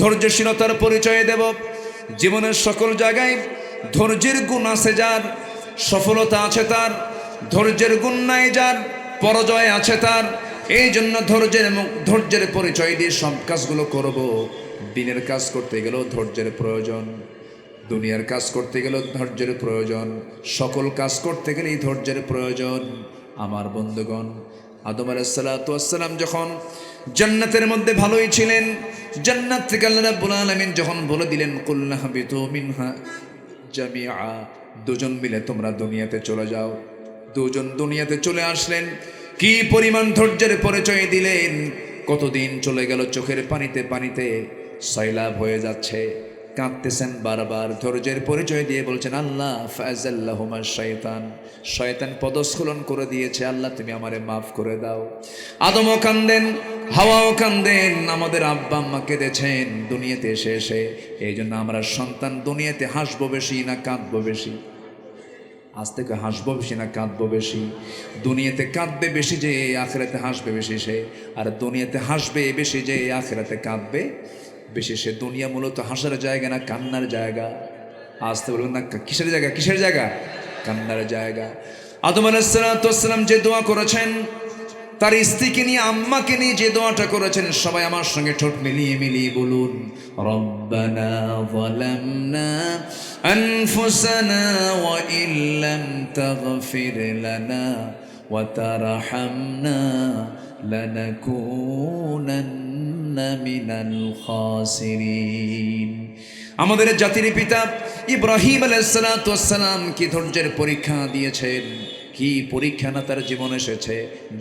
ধৈর্যশীলতার পরিচয় দেব। জীবনের সকল জায়গায় ধৈর্যের গুণ আছে যার, সফলতা আছে তার, ধৈর্যের গুণ নাই যার, পরাজয় আছে তার। এই জন্য ধৈর্যের পরিচয় দিয়ে সব কাজগুলো করব। দিনের কাজ করতে গেলেও ধৈর্যের প্রয়োজন, দুনিয়ার কাজ করতে গেলেও ধৈর্যের প্রয়োজন, সকল কাজ করতে গেলেই ধৈর্যের প্রয়োজন। আমার বন্ধুগণ, আদম আলাইহিস সালাতু ওয়াস সালাম যখন জান্নাতের মধ্যে ভালোই ছিলেন, জান্নাত থেকে আল্লাহ রাব্বুল আলামিন যখন বলে দিলেন কুল্লা হাবিতু মিনহা জামিআ, দুজন মিলে তোমরা দুনিয়াতে চলে যাও। দুজন দুনিয়াতে চলে আসলেন, কি পরিমাণ ধৈর্যের পরিচয় দিলেন। কতদিন চলে গেল, চোখের পানিতে পানিতে সয়লাব হয়ে যাচ্ছে, কাঁদতেছেন বারবার, ধৈর্যের পরিচয় দিয়ে বলছেন আল্লাহ ফাযাল্লাহুমা শাইতান, শয়তান পদস্খলন করে দিয়েছে, আল্লাহ তুমি আমারে মাফ করে দাও। আদমও কান্দেন, হাওয়াও কান্দেন, আমাদের আব্বা আম্মা কেঁদেছেন দুনিয়াতে এসে। এই জন্য আমরা সন্তান দুনিয়াতে হাসবো বেশি না কাঁদবো বেশি? আজ থেকে হাসবো বেশি না কাঁদবো বেশি? দুনিয়াতে কাঁদবে বেশি যে আখিরাতে হাসবে বেশি সে, আর দুনিয়াতে হাসবে বেশি যে আখিরাতে কাঁদবে বেশি সে। দুনিয়া মূলত হাসার জায়গা না কান্নার জায়গা? আসতে বলবেন না কিসের জায়গা? কিসের জায়গা? কান্নার জায়গা। আদম আলাইহিস সালাতু ওয়াস সালাম যে দোয়া করেছেন, তার স্ত্রীকে নিয়ে আম্মাকে নিয়ে যে দোয়াটা করেছেন, সবাই আমার সঙ্গে ঠোঁট মিলিয়ে মিলিয়ে বলুন, রব্বানা যালামনা আনফুসানা ওয়া ইল্লাম তাগফির লানা ওয়া তারহামনা লানাকুনান্না মিনাল খাসিরিন। আমাদের জাতির পিতা ইব্রাহিম আলাইহিস সালাতু ওয়াস সালাম কি ধৈর্যের পরীক্ষা দিয়েছেন, কি পরীক্ষা না তার জীবনে এসেছে।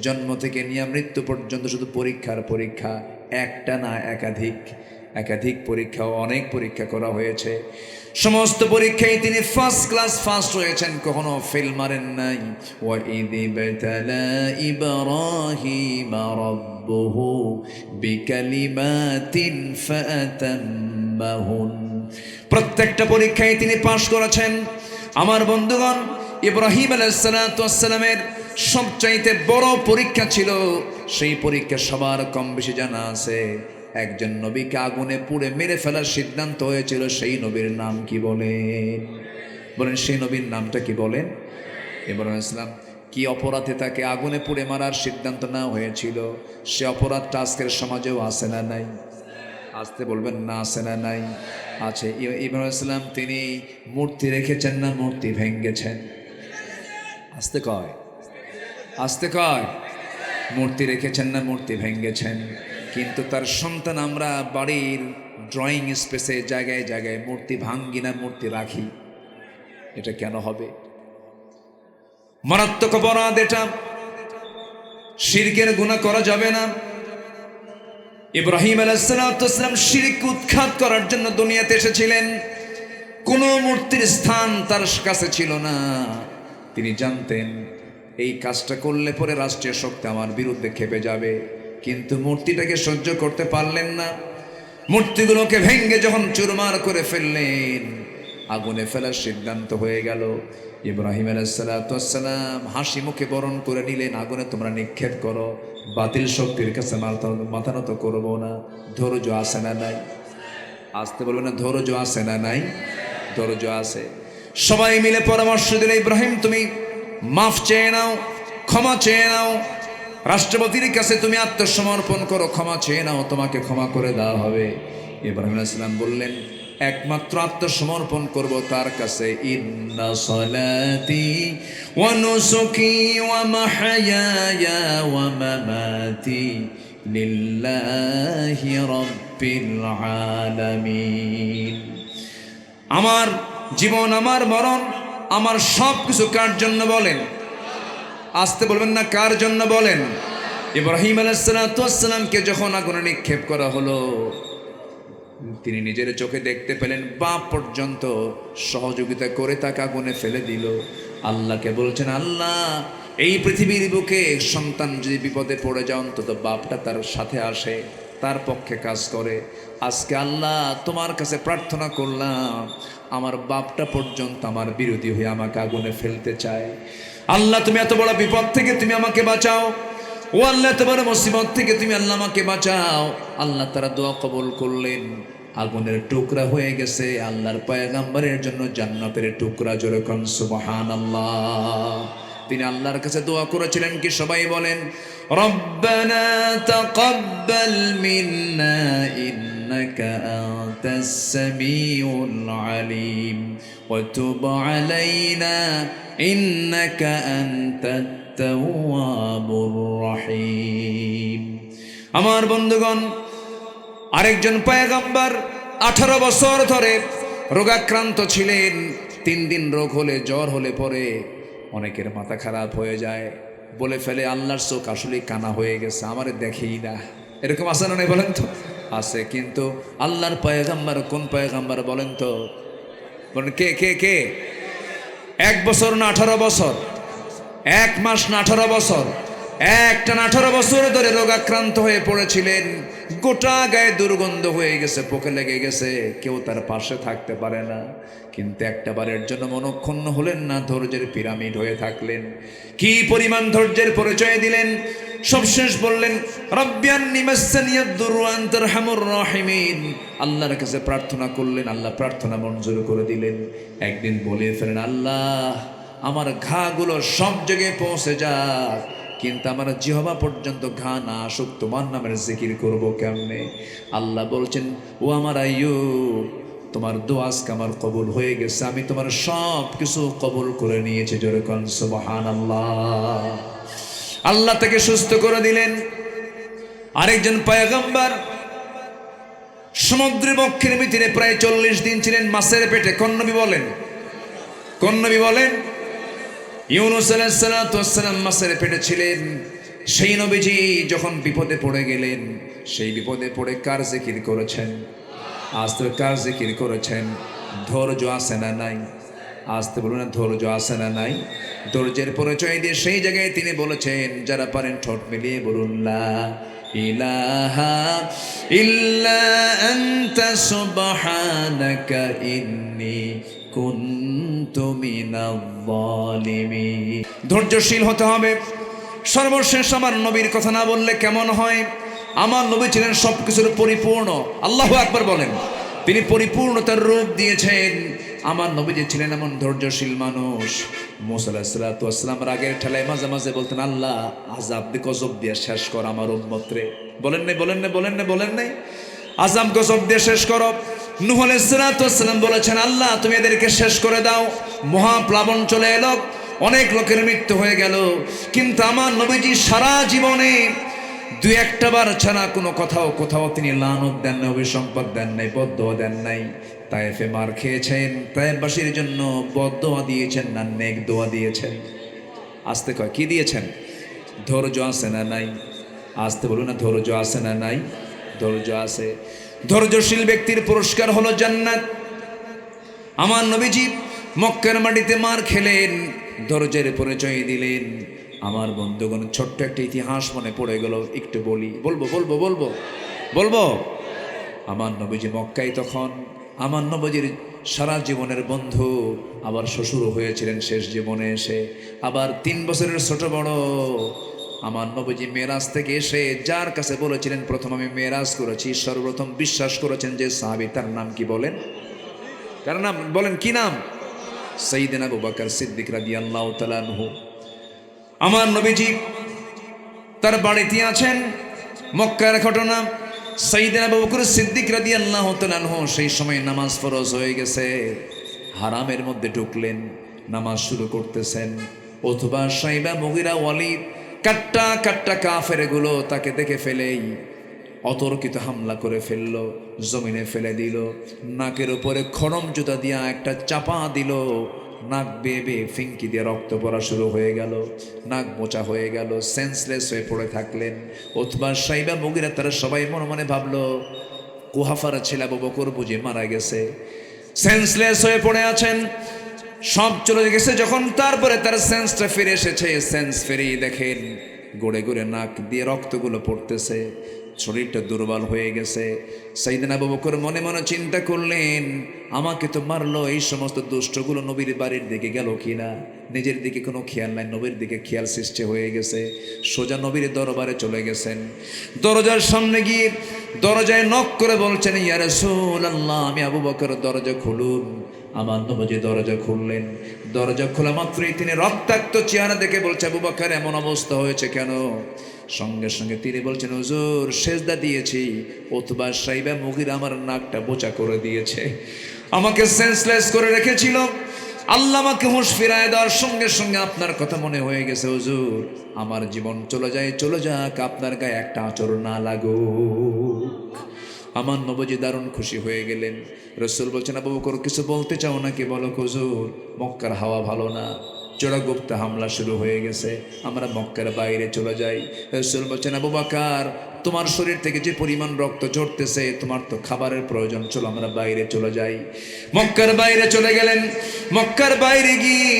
জন্ম থেকে নিয়ে মৃত্যু পর্যন্ত শুধু পরীক্ষার পরীক্ষা, একটা না একাধিক পরীক্ষা, অনেক পরীক্ষা করা হয়েছে। সমস্ত পরীক্ষায় তিনি ফার্স্ট ক্লাস ফার্স্ট হয়েছেন, কখনো ফেল মারেন নাই। ওয়া ইযি বাতালা ইব্রাহিম রাব্বুহু বিকালিমাতিন ফাতাম্মাহুন, প্রত্যেকটা পরীক্ষায় তিনি পাশ করেছেন। আমার বন্ধুগণ, ইব্রাহিম আলাইহিস সালাতু ওয়াস সালামের সবচাইতে বড় পরীক্ষা ছিল, সেই পরীক্ষা সবার কম বেশি জানা আছে। একজন নবীকে আগুনে পুড়ে মেরে ফেলার সিদ্ধান্ত হয়েছিল, সেই নবীর নাম কি বলেন? বলেন সেই নবীর নামটা কি বলেন? ইব্রাহিম আলাইহিস সালাম কি অপরাধে তাকে আগুনে পুড়ে মারার সিদ্ধান্ত নেওয়া হয়েছিল, সে অপরাধটা আজকের সমাজেও আছে না নাই? আসতে বলবেন না আছে না নাই? আছে। ইব্রাহিম আলাইহিস সালাম তিনি মূর্তি রেখেছেন না মূর্তি ভেঙ্গেছেন? আসতে কয়, আসতে কয়। মূর্তি রেখেছেন না মূর্তি ভেঙ্গেছেন? কিন্তু তার সন্তান আমরা বাড়ির ড্রয়িং স্পেসে জায়গায় জায়গায় মূর্তি ভাঙ্গি না মূর্তি রাখি। এটা কেন হবে? মারাত্মক অপরাধ এটা, শিরকের গুনাহ করা যাবে না। ইব্রাহিম আলাইহিস সালাতু ওয়াস সালাম শিরক উৎখাত করার জন্য দুনিয়াতে এসেছিলেন। কোনো মূর্তির স্থান তার কাছে ছিল না। তিনি জানতেন এই কাজটা করলে পরে রাষ্ট্রীয় শক্তি আমার বিরুদ্ধে খেপে যাবে, কিন্তু মূর্তিটাকে সহ্য করতে পারলেন না। মূর্তিগুলোকে ভেঙ্গে যখন চুরমার করে ফেললেন, আগুনে ফেলার সিদ্ধান্ত হয়ে গেল। ইব্রাহিম আলাইহিস সালাতু ওয়াস সালাম হাসি মুখে বরণ করে নিলেন, আগুনে তোমরা নিক্ষেপ করো, বাতিল শক্তির কাছে মাথা নত করবো না। ধৈর্য আছে না নাই? আসতে বলবো না, ধৈর্য আছে না নাই? ধৈর্য আছে। সবাই মিলে পরামর্শ দিলে, ইব্রাহিম তুমি মাফ চেয়ে নাও, ক্ষমা চেয়ে নাও, রাষ্ট্রপতির কাছে তুমি আত্মসমর্পণ করো, ক্ষমা চেয়ে নাও, তোমাকে ক্ষমা করে দেওয়া হবে। ইব্রাহিম আলাইহিস সালাম বললেন, একমাত্র আত্মসমর্পণ করব তার কাছে। ইন্না সালাতি ওয়া নুসুকি ওয়া মাহইয়ায়া ওয়া মামাতি লিল্লাহি রাব্বিল আলামিন। আমার জীবন, আমার মরণ, আমার সব কিছু কার জন্য বলেন? আসতে বলবেন না কার জন্য বলেন? ইব্রাহিম আলাইহিস সালাতু ওয়াস সালামকে যখন আগুনে নিক্ষেপ করা হলো, তিনি নিজের চোখে দেখতে পেলেন বাপ পর্যন্ত সহযোগিতা করে তাকে আগুনে ফেলে দিল। আল্লাহকে বলছেন, আল্লাহ এই পৃথিবীর বুকে সন্তান যদি বিপদে পড়ে যায়, অন্তত বাপটা তার সাথে আসে, তার পক্ষে কাজ করে। আজকে আল্লাহ তোমার কাছে প্রার্থনা করলাম, আমার বাপটা পর্যন্ত আমার বিরোধী হয়ে আমাকে আগুনে ফেলতে চায়। আল্লাহ তুমি এত বড় বিপদ থেকে তুমি আমাকে বাঁচাও। ও আল্লাহ, এত বড় মুসিবত থেকে তুমি আল্লাহ আমাকে বাঁচাও। আল্লাহ তারা দোয়া কবুল করলেন। আগুনের টুকরা হয়ে গেছে, আল্লাহর পয়গম্বরের জন্য জান্নাতের টুকরা। জোরে কোন সুবহানাল্লাহ। তিনি আল্লাহর কাছে দোয়া করেছিলেন কি? সবাই বলেন, রব্বানা তাকাব্বাল মিন্না ইন্নাকা আনতাস সামিউল আলিম ওয়া তুব আলাইনা ইন্নাকা আনতাত তাওয়াবুর রহিম। আমার বন্ধুগণ, আরেকজন পয়গম্বর 18 বছর ধরে রোগাক্রান্ত ছিলেন। 3 দিন রোগ হলে, জ্বর হলে পরে অনেকের মাথা খারাপ হয়ে যায়, বলে ফেলে আল্লাহর চোখ আসলে কানা হয়ে গেছে, আমারে দেখেই না। এরকম আছে না? বলেন তো আছে। কিন্তু আল্লাহর পয়গম্বর কোন পয়গম্বর বলেন তো? বলেন কে কে কে? 1 বছর না 18 বছর? 1 মাস না 18 বছর? একটানা 18 বছর ধরে রোগাক্রান্ত হয়ে পড়েছিলেন। গোটা গায়ে দুর্গন্ধ হয়ে গেছে, পোকে লেগে গেছে, কেউ তার পাশে থাকতে পারে না। কিন্তু একটা বারের জন্য মনক্ষুণ্ণ হলেন না, ধৈর্যের পিরামিড হয়ে থাকলেন। কি পরিমাণ ধৈর্যের পরিচয় দিলেন! সবশেষ বললেন, রব্বিয়ান্নি মাসসানিয়াদ-দুররু ওয়া আনতা আরহামুর রাহিমিন। আল্লাহর কাছে প্রার্থনা করলেন, আল্লাহ প্রার্থনা মঞ্জুর করে দিলেন। একদিন বলে ফেলেন, আল্লাহ আমার ঘাগুলো সব জায়গায় পৌঁছে যাক, কিন্তু আমার জিহ্বা পর্যন্ত ঘা না আসুক, তোমার নামের জিকির করব কেমনে? আল্লাহ বলছেন, ও আমার আইয়ুব, তোমার দোয়া আজকে আমার কবুল হয়ে গেছে, আমি তোমার সব কিছু কবুল করে নিয়েছি। জোরে কোন সুবহানাল্লাহ। আল্লাহ তাকে সুস্থ করে দিলেন। আরেকজন পয়গম্বর সমুদ্র বক্ষের ভিতরে প্রায় 40 দিন ছিলেন মাছের পেটে। কোন নবী বলেন? কোন নবী বলেন? ইউনূস আলাইহিস সালাতু ওয়াস সালাম মাছের পেটে ছিলেন। সেই নবীজি যখন বিপদে পড়ে গেলেন, সেই বিপদে পড়ে কার জিকির করেছেন? আজ তো কার জিকির করেছেন? ধৈর্য আছে না নাই? আসতে বলুন না, ধৈর্য আছে না নাই? ধৈর্যের পরিচয় দিয়ে সেই জায়গায় তিনি বলেছেন, যারা পারেন ঠোঁট মিলিয়ে বলুন, লা ইলাহা ইল্লা আনতা সুবহানাকা ইন্নী কুনতু মিনাজ জালিমিন। ধৈর্যশীল হতে হবে। সর্বশেষ আমার নবীর কথা না বললে কেমন হয়? আমার নবী ছিলেন সবকিছুর পরিপূর্ণ। আল্লাহু আকবার বলেন। তিনি পরিপূর্ণতার রূপ দিয়েছেন। আমার নবীজি ছিলেন এমন ধৈর্যশীল মানুষ। মুসা আলাইহিস সালাতু ওয়াস সালাম রাগের ঠেলায় মাঝে মাঝে বলতেন, আল্লাহ আযাব দিয়ে গজব দিয়ে শেষ কর আমার উম্মতরে। বলেন নাই? বলেন নাই? বলেন নাই? বলেন নাই? আযাব গজব দিয়ে শেষ করো। নূহ আলাইহিস সালাতু ওয়াস সালাম বলেছেন, আল্লাহ তুমি এদেরকে শেষ করে দাও। মহাপ্লাবন চলে এলো, অনেক লোকের মৃত্যু হয়ে গেল। কিন্তু আমার নবীজি সারা জীবনে 2-1টা বার ছাড়া কোনো কোথাও তিনি লানত দেন নাই, অভিসম্পাদ দেন নাই, বদদোয়া দেন নাই। তায়েফে মার খেয়েছেন, তায়েফবাসীর জন্য বদদোয়া দিয়েছেন না নেক দোয়া দিয়েছেন? আসতে কয় কি দিয়েছেন? ধৈর্য আছে না নাই? আসতে বলুন না, ধৈর্য আছে না নাই? ধৈর্য আছে। ধৈর্যশীল ব্যক্তির পুরস্কার হলো জান্নাত। আমার নবীজি মক্কার মাটিতে মার খেলেন, ধৈর্যের পরিচয় দিলেন। আমার বন্ধুগণ, ছোট্ট একটা ইতিহাস মনে পড়ে গেল, একটু বলি। বলবো। আমার নবীজি মক্কায় তখন, আমার নবীজির সারা জীবনের বন্ধু আবার শ্বশুর হয়েছিলেন শেষ জীবনে এসে, আবার 3 বছরের ছোট বড়। আমার নবীজি মেরাজ থেকে এসে যার কাছে বলেছিলেন প্রথম আমি মেরাজ করেছি, সর্বপ্রথম বিশ্বাস করেছেন যে সাহাবী, তার নাম কি বলেন? কার নাম বলেন? কি নাম? সাইয়েদনা আবু বকর সিদ্দিক রাদিয়াল্লাহু তাআলা আনহু। আমার নবীজি তার বাড়িতে আছেন। মক্কার ঘটনা, সাইয়েদনা আবু বকর সিদ্দিক রাদিয়াল্লাহু তাআলা আনহু সেই সময় নামাজ ফরজ হয়ে গেছে, হারামের মধ্যে ঢুকলেন, নামাজ শুরু করতেছেন। অথবা সাইবা মুগিরা ওয়ালিদ কাট্টা কাফেরগুলো তাকে দেখে ফেলেই অতর্কিত হামলা করে ফেললো, জমিনে ফেলে দিল, নাকের উপরে খড়ম জুতা দিয়া একটা চাপা দিল, নাক বেয়ে ফিঙ্কি দিয়ে রক্ত পড়া শুরু হয়ে গেল, নাক মোচা হয়ে গেল, সেন্সলেস হয়ে পড়ে থাকলেন। অথবা সাইবা মুগিরা তারা সবাই মনে মনে ভাবলো কুহাফার ছেলে আবু বকর বুঝে মারা গেছে, সেন্সলেস হয়ে পড়ে আছেন, সব চলে গেছে। যখন তারপরে তার সেন্সটা ফিরে এসেছে, সেন্স ফিরিয়ে দেখেন গড়ে গড়ে নাক দিয়ে রক্তগুলো পড়তেছে, শরীরটা দুর্বল হয়ে গেছে। সাইয়েদনা আবু বকর মনে মনে চিন্তা করলেন, আমাকে তো মারলো, এই সমস্ত দুষ্টগুলো নবীর বাড়ির দিকে গেল কিনা। নিজের দিকে কোনো খেয়াল নাই, নবীর দিকে খেয়াল সৃষ্টি হয়ে গেছে। সোজা নবীর দরবারে চলে গেছেন। দরজার সামনে গিয়ে দরজায় নক করে বলছেন, ইয়া রাসূলুল্লাহ, আমি আবু বকর, দরজা খুলুন। আমার নবীজি দরজা খুললেন। দরজা খোলা মাত্রই তিনি রক্তাক্ত চেহারা দেখে বলছে, আবু বকর, এমন অবস্থা হয়েছে কেন? সঙ্গে সঙ্গে তিনি বলছেন, হুজুর, সেজদা দিয়েছি, উতবা সাইবা মুগীরা আমার নাকটা বোচা করে দিয়েছে, আমাকে সেন্সলেস করে রেখেছিল। আল্লাহ আমাকে হুঁশ ফিরায় দেওয়ার সঙ্গে সঙ্গে আপনার কথা মনে হয়ে গেছে, হুজুর, আমার জীবন চলে যায়, চলে যাক, আপনার গায়ে একটা আঁচড় না লাগুক। আমার নবীজি দারুণ খুশি হয়ে গেলেন। রাসূল বলছেন, আবু বকর, কিছু বলতে চাও নাকি? বলো। হুজুর, মক্কার হাওয়া ভালো না, চোরাগুপ্ত হামলা শুরু হয়ে গেছে, আমরা মক্কার বাইরে চলে যাই। রাসূল বলছেন, আবু বকর, তোমার শরীর থেকে যে পরিমাণ রক্ত ঝরতেছে, তোমার তো খাবারের প্রয়োজন, চলো আমরা বাইরে চলে যাই। মক্কার বাইরে চলে গেলেন। মক্কার বাইরে গিয়ে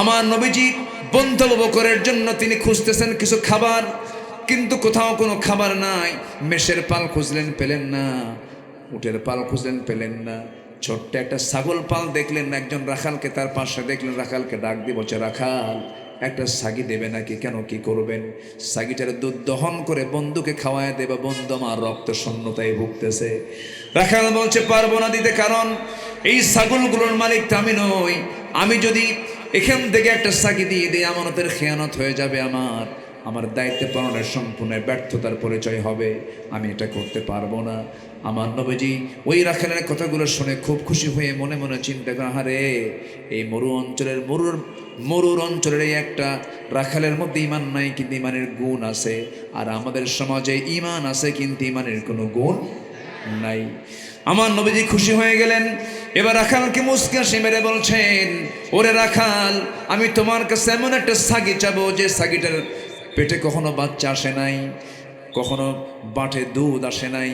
আমার নবীজি বন্ধু আবু বকরের জন্য তিনি খুঁজতেছেন কিছু খাবার, কিন্তু কোথাও কোনো খাবার নাই। মেষের পাল খুঁজলেন, পেলেন না। উটের পাল খুঁজলেন, পেলেন না। ছোট্ট একটা ছাগল পাল দেখলেন, একজন রাখালকে তার পাশে দেখলেন, রাখালকে ডাক দিয়ে বলছে, রাখাল, একটা সাগি দেবে নাকি? কেন, কি করবেন? সাগিটার দুধ দহন করে বন্ধুকে খাওয়ায় দেবে, বন্ধু আমার রক্ত শূন্যতায় ভুগতেছে। রাখাল বলছে, পারবো না দিতে, কারণ এই ছাগলগুলোর মালিক তো আমি নই। আমি যদি এখান থেকে একটা সাগি দিয়ে দিই, আমানতের খেয়ানত হয়ে যাবে, আমার দায়িত্ব পালনের সম্পূর্ণ ব্যর্থতার পরিচয় হবে, আমি এটা করতে পারবো না। আমার নবীজি ওই রাখালের কথাগুলো শুনে খুব খুশি হয়ে মনে মনে চিন্তা করে, আরে এই মরুর অঞ্চলের এই একটা রাখালের মধ্যে ইমান নাই, কিন্তু ইমানের গুণ আছে। আর আমাদের সমাজে ইমান আছে, কিন্তু ইমানের কোনো গুণ নাই। আমার নবীজি খুশি হয়ে গেলেন। এবার রাখালকে মুচকি হাসি মেরে বলছেন, ওরে রাখাল, আমি তোমার কাছে এমন একটা সাগি চাবো, যে সাগিটার পেটে কখনো বাচ্চা আসে নাই, কখনো বাটে দুধ আসে নাই,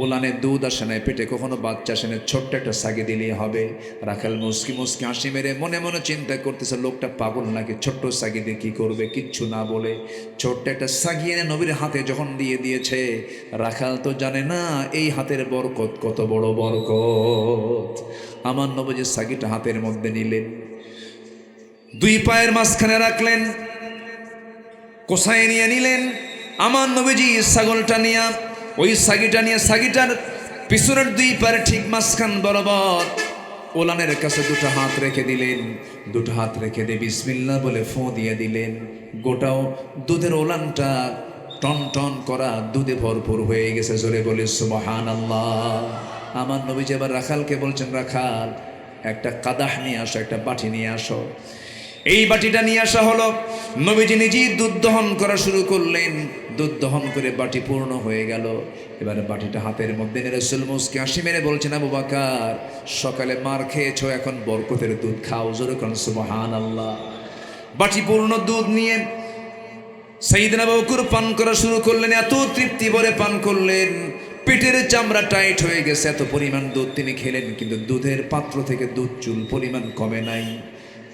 ওলানে দুধ আসে নাই, পেটে কখনো বাচ্চা আসে নাই, ছোট্ট একটা সাগি দিলেই হবে। রাখাল মুচকি মুচকি হাসি মেরে মনে মনে চিন্তা করতেছে, লোকটা পাগল নাকি, ছোট্ট সাগি দিয়ে কী করবে? কিচ্ছু না বলে ছোট্ট একটা সাগি এনে নবীর হাতে যখন দিয়ে দিয়েছে, রাখাল তো জানে না এই হাতের বরকত কত বড় বরকত। আমার নবীজি সাগিটা হাতের মধ্যে নিলেন, দুই পায়ের মাঝখানে রাখলেন, কোসায় নিয়ে নিলেন। আমার নবীজি ছাগলটা নিয়ে, ওই সাগিটা নিয়ে, সাগিটার পিছনের দুই পায়ের ঠিক মাঝখান বরাবর ওলানের কাছে দুটো হাত রেখে দিলেন। দুটো হাত রেখে দিয়ে বিসমিল্লাহ বলে ফোঁ দিয়ে দিলেন। গোটাও দুধের ওলানটা টন টন করা দুধে ভরপুর হয়ে গেছে। জোরে বলে সুবহানাল্লাহ। আমার নবীজি এবার রাখালকে বলছেন, রাখাল, একটা কাদাহ নিয়ে আসো, একটা বাটি নিয়ে আসো। এই বাটিটা নিয়ে আসা হলো। নবীজি নিজেই দুধ দহন করা শুরু করলেন। দুধ দহন করে বাটি পূর্ণ হয়ে গেল। এবারে বাটিটা হাতের মধ্যে নিয়ে রাসূল মুচকি হাসি মেরে বলছেন, আবু বকর, সকালে মার খেয়েছো, এখন বরকতের দুধ খাও। জোরে কোন সুবহানাল্লাহ। বাটি পূর্ণ দুধ নিয়ে সাইয়েদনা আবু বকর পান করা শুরু করলেন। এত তৃপ্তি ভরে পান করলেন, পেটের চামড়া টাইট হয়ে গেছে, এত পরিমাণ দুধ তিনি খেলেন, কিন্তু দুধের পাত্র থেকে দুধ চুল পরিমাণ কমে নাই।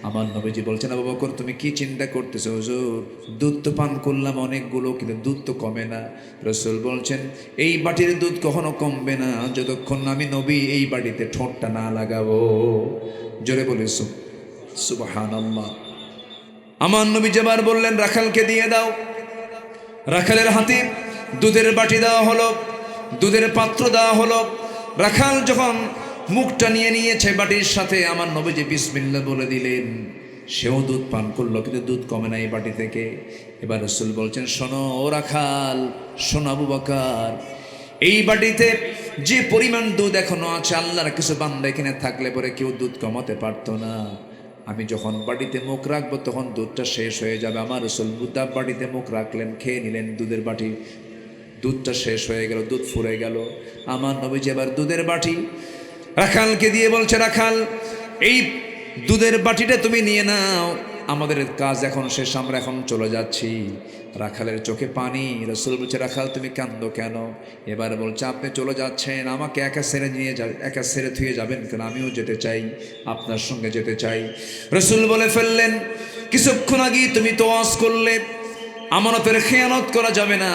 আমার নবীজি বলছেন, আবু বকর, তুমি কি চিন্তা করতেছো? হুজুর, দুধ তো পান করলাম অনেকগুলো, কিন্তু দুধ তো কমে না। রাসূল বলছেন, এই বাটির দুধ কখনো কমবে না যতক্ষণ না আমি নবী এই বাটিতে ঠোঁটটা না লাগাবো। জোরে বলে সুবহানাল্লাহ। আমার নবী যেবার বললেন, রাখালকে দিয়ে দাও। রাখালের হাতে দুধের বাটি দেওয়া হলো, দুধের পাত্র দেওয়া হলো। রাখাল যখন মুখটা নিয়ে নিয়েছে বাটির সাথে, আমার নবীজি বিসমিল্লাহ বলে দিলেন। সেও দুধ পান করলো, কিন্তু দুধ কমে না এই বাটি থেকে। এবার রাসূল বলছেন, শোনো ও রাখাল, শোনো আবু বকর, এই বাটিতে যে পরিমাণ দুধ এখনো আছে, আল্লাহর কিছু বান্দা এখানে থাকলে পরে কেউ দুধ কমাতে পারতো না। আমি যখন বাটিতে মুখ রাখবো তখন দুধটা শেষ হয়ে যাবে। আমার রাসূল বুদ্ধা বাটিতে মুখ রাখলেন, খেয়ে নিলেন দুধের বাটি। দুধটা শেষ হয়ে গেল, দুধ ফুরে গেল। আমার নবীজি এবার দুধের বাটি রাখালকে দিয়ে বলছে, রাখাল, এই দুধের বাটিটা তুমি নিয়ে নাও, আমাদের কাজ এখন শেষ, আমরা এখন চলে যাচ্ছি। রাখালের চোখে পানি। রাসূল বলছে, রাখাল, তুমি কাঁদো কেন? এবার বলছে, আপনি চলে যাচ্ছেন, আমাকে একা ছেড়ে থুয়ে যাবেন কেন? আমিও যেতে চাই, আপনার সঙ্গে যেতে চাই। রাসূল বলে ফেললেন, কিছুক্ষণ আগে তুমি তো ওয়াজ করলে আমানতের খেয়ানত করা যাবে না,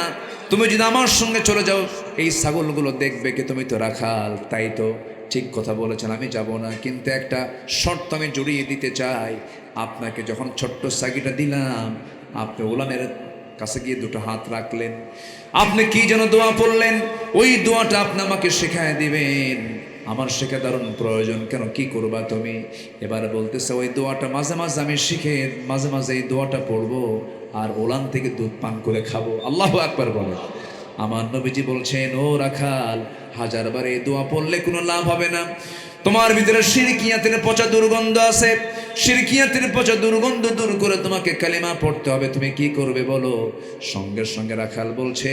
তুমি যদি আমার সঙ্গে চলে যাও এই ছাগলগুলো দেখবে কি তুমি তো রাখাল, তাই তো ঠিক কথা বলেছেন, আমি যাব না, কিন্তু একটা শর্ত আমি জড়িয়ে দিতে চাই। আপনাকে যখন ছোট্ট ছাগিটা দিলাম, আপনি ওলানের কাছে গিয়ে দুটো হাত রাখলেন, আপনি কি যেন দোয়া পড়লেন, ওই দোয়াটা আপনি আমাকে শেখায় দিবেন। আমার শেখা দারুণ প্রয়োজন, কেন কি করবা তুমি? এবার বলতেছে ওই দোয়াটা মাঝে মাঝে আমি শিখে মাঝে মাঝে এই দোয়াটা পড়বো আর ওলান থেকে দুধ পান করে খাবো। আল্লাহু আকবার বলে। আমার নবীজি বলছেন, ও রাখাল, হাজারবার এই দোয়া পড়লে কোনো লাভ হবে না। তোমার ভিতরে শিরকিয়াতের পচা দুর্গন্ধ আছে, শিরকিয়াতের পচা দুর্গন্ধ দূর করে তোমাকে কালিমা পড়তে হবে। তুমি কি করবে বলো? সঙ্গে সঙ্গে রাখাল বলছে,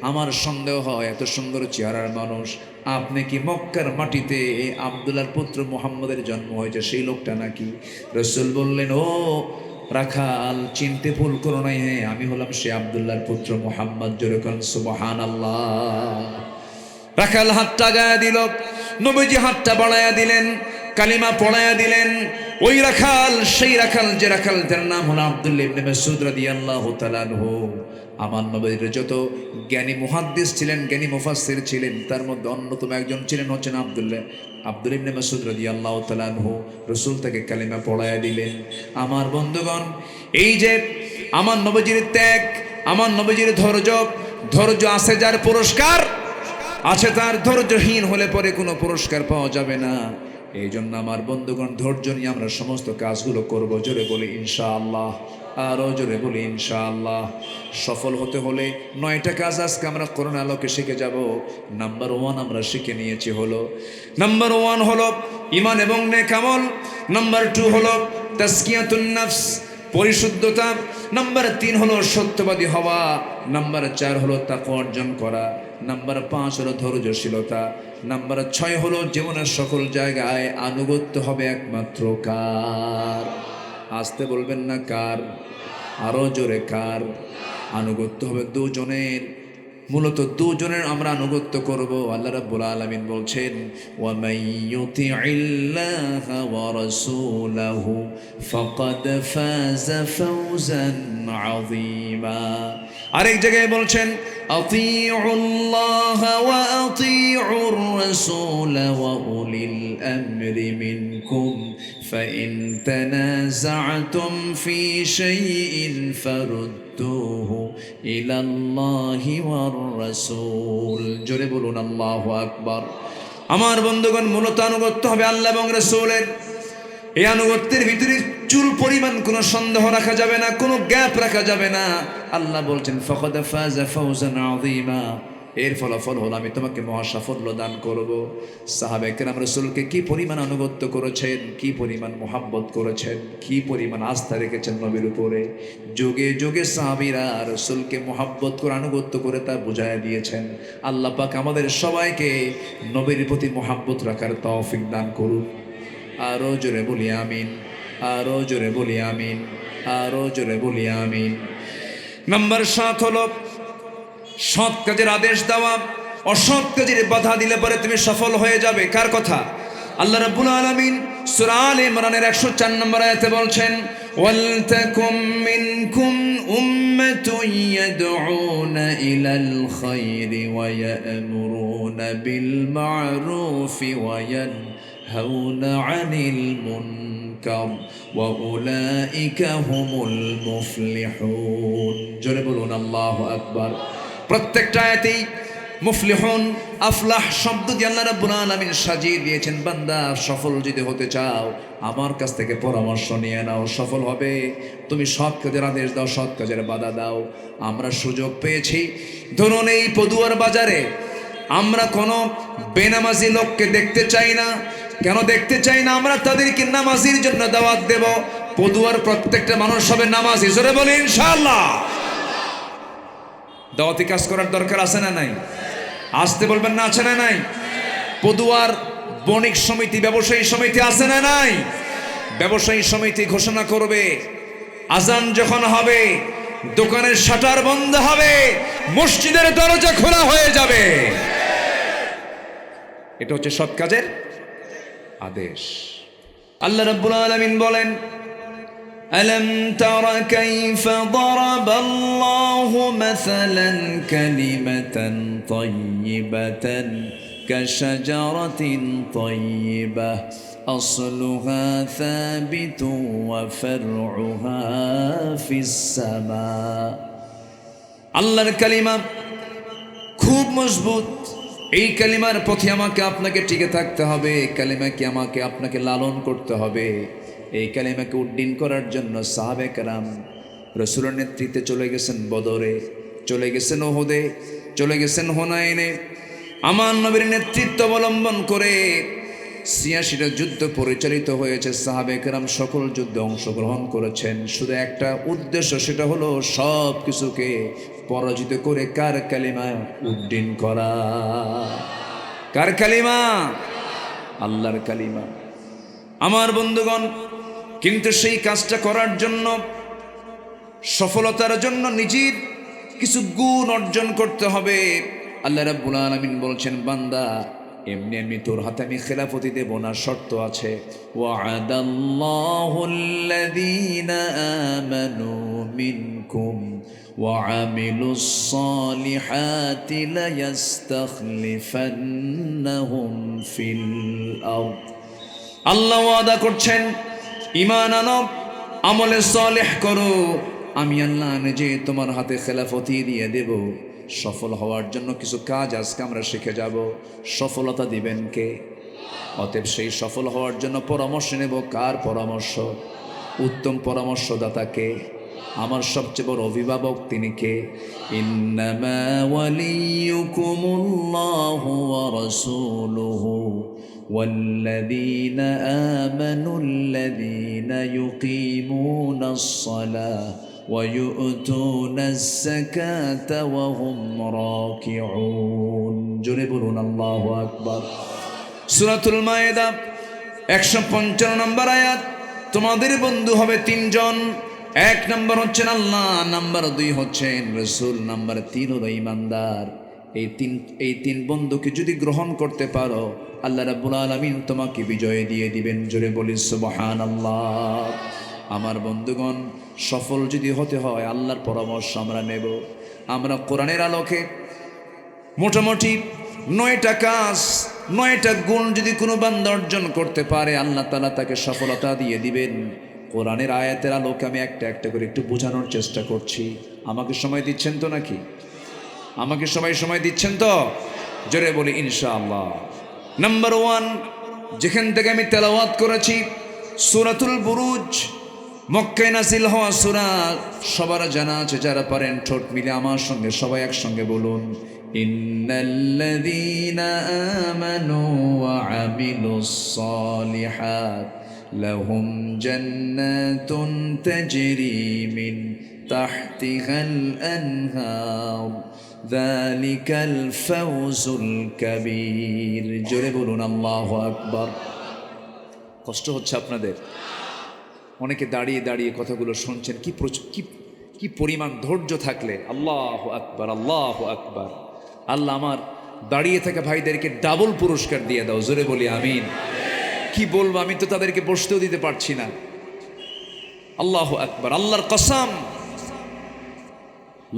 আমার সন্দেহ হয় এত সুন্দর চেহারার মানুষ, আপনি কি মক্কার মাটিতে আব্দুল্লাহর পুত্র মুহাম্মদের জন্ম হয়েছে সেই লোকটা নাকি? রাসূল বললেন, ও রাখাল, চিনতে ভুল করো নাই, হ্যাঁ আমি হলাম সে আব্দুল্লাহর পুত্র মুহাম্মদ। জোরে কোন সুবহানাল্লাহ। রাখাল হাতটা গায়ে দিল, নবীজি হাতটা বাড়ায়া দিলেন, কালিমা পড়ায়া দিলেন। ওই রাখাল সেই রাখাল যে রাখাল, তার নাম হলো আব্দুল্লাহ ইবনে মাসউদ রাদিয়াল্লাহু তাআলা আনহু। আমার নবীর যত জ্ঞানী মুহাদ্দিস ছিলেন, জ্ঞানী মুফাসসির ছিলেন, তার মধ্যে অন্যতম একজন ছিলেন হচ্ছেন আব্দুল্লাহ ইবনে মাসউদ রাদিয়াল্লাহু তাআলা আনহু। রাসূল তাকে কালিমা পড়ায়া দিলেন। আমার বন্ধুগণ, এই যে আমার নবীজির ত্যাগ, আমার নবীজির ধৈর্য আছে যার পুরস্কার আছে তার, ধৈর্যহীন হলে পরে কোনো পুরস্কার পাওয়া যাবে না। এই জন্য আমার বন্ধুগণ, ধৈর্য নিয়ে আমরা সমস্ত কাজগুলো করব। জোরে বলি ইনশাআল্লাহ, আরও জোরে বলি ইনশাআল্লাহ। সফল হতে হলে 9টা কাজ আজকে আমরা কোরআন আলোকে শিখে যাব। নাম্বার 1 আমরা শিখে নিয়েছি হলো, নাম্বার 1 হলো ঈমান এবং নেক আমল। নাম্বার 2 হলো তাজকিয়াতুন নফস, পরিশুদ্ধতা। নাম্বার 3 হলো সত্যবাদী হওয়া। নাম্বার 4 হলো তাকওয়া অর্জন করা। নাম্বার 5 হলো ধৈর্যশীলতা। নাম্বার 6 হলো জীবনের সকল জায়গায় আনুগত্য হবে একমাত্র কার? আসতে বলবেন না কার, আরো জোরে কার? আনুগত্য হবে দুজনের, মূলত দুজনের আমরা আনুগত্য করব। আল্লাহ রাব্বুল আলামিন বলছেন, ওয়া মাইয়ুতিইল্লাহা ওয়া রাসূলাহু ফাকাদ ফাযা ফাওজান আযীমা। আরেক জায়গায় বলছেন, আতিউল্লাহা ওয়া আতিউর রাসূল ওয়া উলিল আমরি মিনকুম ফাইন তানাযা'তুম ফি শাইইন ফারুদ্দুহু ইলাল্লাহি ওয়ার রাসূল। জোরে বলুন আল্লাহু আকবার। আমার বন্ধুগণ, মূলত আনুগত্য হবে আল্লাহ এবং রাসূলের। এই আনুগত্যের ভিতরে চুল পরিমাণ কোনো সন্দেহ রাখা যাবে না, কোনো গ্যাপ রাখা যাবে না। আল্লাহ বলছেন, ফাকাদ ফাযা ফাওজান আযীমা, এর ফলাফল হলো আমি তোমাকে মহা সাফল্য দান করব। সাহাবায়ে কেরাম রাসূলকে কি পরিমাণ আনুগত্য করেছেন, কি পরিমাণ মোহাব্বত করেছেন, কি পরিমাণ আস্থা রেখেছেন নবীর উপরে। যুগে যুগে সাহাবীরা রাসূলকে মোহাব্বত করে আনুগত্য করে তা বুঝায় দিয়েছেন। আল্লাহ পাক আমাদের সবাইকে নবীর প্রতি মোহাব্বত রাখার তৌফিক দান করুন। আরো জোরে বলি আমিন, আরো জোরে বলি আমিন, আরো জোরে বলি আমিন। নাম্বার 7 হলো সৎ কাজের আদেশ দেওয়া, অসৎ কাজের বাধা দিলে পরে তুমি সফল হয়ে যাবে। কার কথা? আল্লাহ রাব্বুল আলামিন সূরা আলে ইমরানের 104 নম্বর আয়াতে বলছেন, ওয়ালতাকুম মিনকুম উম্মাতুন ইয়াদউনা ইলাল খায়রি ওয়া ইয়া'মুরুনা বিল মা'রুফি ওয়া ইয়ানহাউনা আনিল মুনকার ওয়া উলাইকা হুমুল মুফলিহুন। জোরে বলুন আল্লাহু আকবার। প্রত্যেকটা আয়াতেই মুফলিহুন, আফলাহ শব্দ দিয়ে আল্লাহ রাব্বুল আলামিন সাজিয়ে দিয়েছেন। বান্দা, সফল যদি হতে চাও আমার কাছ থেকে পরামর্শ নিয়ে নাও, সফল হবে। তুমি সৎ কাজের আদেশ দাও, সৎ কাজের বাধা দাও। আমরা সুযোগ পেয়েছি, ধরুন এই পদুয়ার বাজারে আমরা কোনো বেনামাজি লোককে দেখতে চাই না। কেন দেখতে চাই না? আমরা তাদেরকে নামাজির জন্য দাওয়াত দেব। পদুয়ার প্রত্যেকটা মানুষ হবে নামাজি। জোরে বলি ইনশাআল্লাহ। দাওয়াতি কাজ করার দরকার আছে না নাই? আসতে বলবেন না, আছে না নাই? পদুয়ার বণিক সমিতি, ব্যবসায়ী সমিতি আছে না নাই? ব্যবসায়ী সমিতি ঘোষণা করবে, আজান যখন হবে দোকানের শাটার বন্ধ হবে, মসজিদের দরজা খোলা হয়ে যাবে। এটা হচ্ছে সৎ কাজের আদেশ। আল্লাহ রাব্বুল আলামিন বলেন, ألم تر كيف ضرب الله مثلا كلمة طيبة كشجرة طيبة أصلها ثابت وفرعها في السماء আল্লাহর কালিমা খুব মজবুত। এই কালিমার পথে আমাকে আপনাকে টিকে থাকতে হবে। এই কালিমাকে আমাকে আপনাকে লালন করতে হবে। এই কালিমাকে উড্ডীন করার জন্য সাহাবে কেরাম রাসূলের নেতৃত্বে চলে গেছেন বদরে, চলে গেছেন উহুদে, চলে গেছেন হুনাইনে। আমার নবীর নেতৃত্ব অবলম্বন করে ৮৬টা যুদ্ধ পরিচালিত হয়েছে। সাহাবে কেরাম সকল যুদ্ধে অংশগ্রহণ করেছেন। শুধু একটা উদ্দেশ্য, সেটা হলো সব কিছুকে পরাজিত করে কার কালিমা উড্ডীন করা। কার কালিমা? আল্লাহর কালিমা। আমার বন্ধুগণ, কিন্তু সেই কাজটা করার জন্য, সফলতার জন্য নিজের কিছু গুণ অর্জন করতে হবে। আল্লাহ রাব্বুল আলামিন বলছেন, বান্দা এমনি এমনি তোর হাতে আমি খেলাফতি দেব না, শর্ত আছে। ওয়া'আদাল্লাহুল্লাযীনা আমানু মিনকুম ওয়া'আমিলুস সালিহাতি লায়াস্তাখলিফান্নাহুম ফিল আরদ। আল্লাহ ওয়াদা করছেন, ঈমান আনো, আমলে সালেহ করো, আমি আল্লাহ নিজে তোমার হাতে খেলাফতি দিয়ে দেব। সফল হওয়ার জন্য কিছু কাজ আজকে আমরা শিখে যাব। সফলতা দিবেন কে? অতএব সেই সফল হওয়ার জন্য পরামর্শ নেব। কার পরামর্শ? উত্তম পরামর্শদাতা কে? আমার সবচেয়ে বড় অভিভাবক তিনি কে? ইন্নামা ওয়ালিয়ুকুমুল্লাহু ওয়া রাসূলুহু ওয়াল্লাযীনা আমানুল্লাযীনা ইউকিমুনাস সালাহ وَيُؤْتُونَ الزَّكَاةَ وَهُمْ راكعون। জোরে বলুন আল্লাহু আকবার। সূরাতুল মায়েদা ১৫৫ নম্বর আয়াত। তোমাদের বন্ধু হবে তিনজন। ১ নম্বর হচ্ছেন আল্লাহ, নাম্বার ২ হচ্ছেন রাসূল, নাম্বার ৩ হলো ঈমানদার। এই তিন বন্ধুকে যদি গ্রহণ করতে পারো, আল্লাহ রাব্বুল আলামিন তোমাকে বিজয় দিয়ে দিবেন। জোরে বলি সুবহানাল্লাহ। আমার বন্ধুগণ, সফল যদি হতে হয় আল্লাহর পরামর্শ আমরা নেব। আমরা কোরআনের আলোকে মোটামুটি ৯টা কাজ, ৯টা গুণ যদি কোনো বান্দা অর্জন করতে পারে, আল্লাহ তাআলা তাকে সফলতা দিয়ে দিবেন। কোরআনের আয়াতের আলোকে আমি একটা একটা করে একটু বোঝানোর চেষ্টা করছি। আমাকে সময় দিচ্ছেন তো নাকি? আমাকে সবাই সময় দিচ্ছেন তো? জোরে বলি ইনশাআল্লাহ। নাম্বার 1, যেখান থেকে আমি তেলাওয়াত করেছি, সূরাতুল বুরুজ, মক্কায় নাজিল হওয়া সূরা, সবার জানা আছে। যারা পারেন ঠোঁট মিলে আমার সঙ্গে সবাই একসঙ্গে বলুন, ইন্নাল্লাযীনা আমানু ওয়া আমিলুস সালিহাত লাহুম জান্নাতুন তাজরি মিন তাহতিহাল আনহার যালিকাল ফাওজুল কাবীর। জোরে বলুন আল্লাহু আকবার। কষ্ট হচ্ছে আপনাদের? অনেকে দাঁড়িয়ে দাঁড়িয়ে কথাগুলো শুনছেন। কি পরিমাণ ধৈর্য থাকলে! আল্লাহু আকবার, আল্লাহু আকবার। আল্লাহ আমার দাঁড়িয়ে থাকা ভাইদেরকে ডাবল পুরস্কার দিয়ে দাও। জোরে বলি আমিন। কি বলবো, আমি তো তাদেরকে বসতেও দিতে পারছি না। আল্লাহু আকবার। আল্লাহর কসম,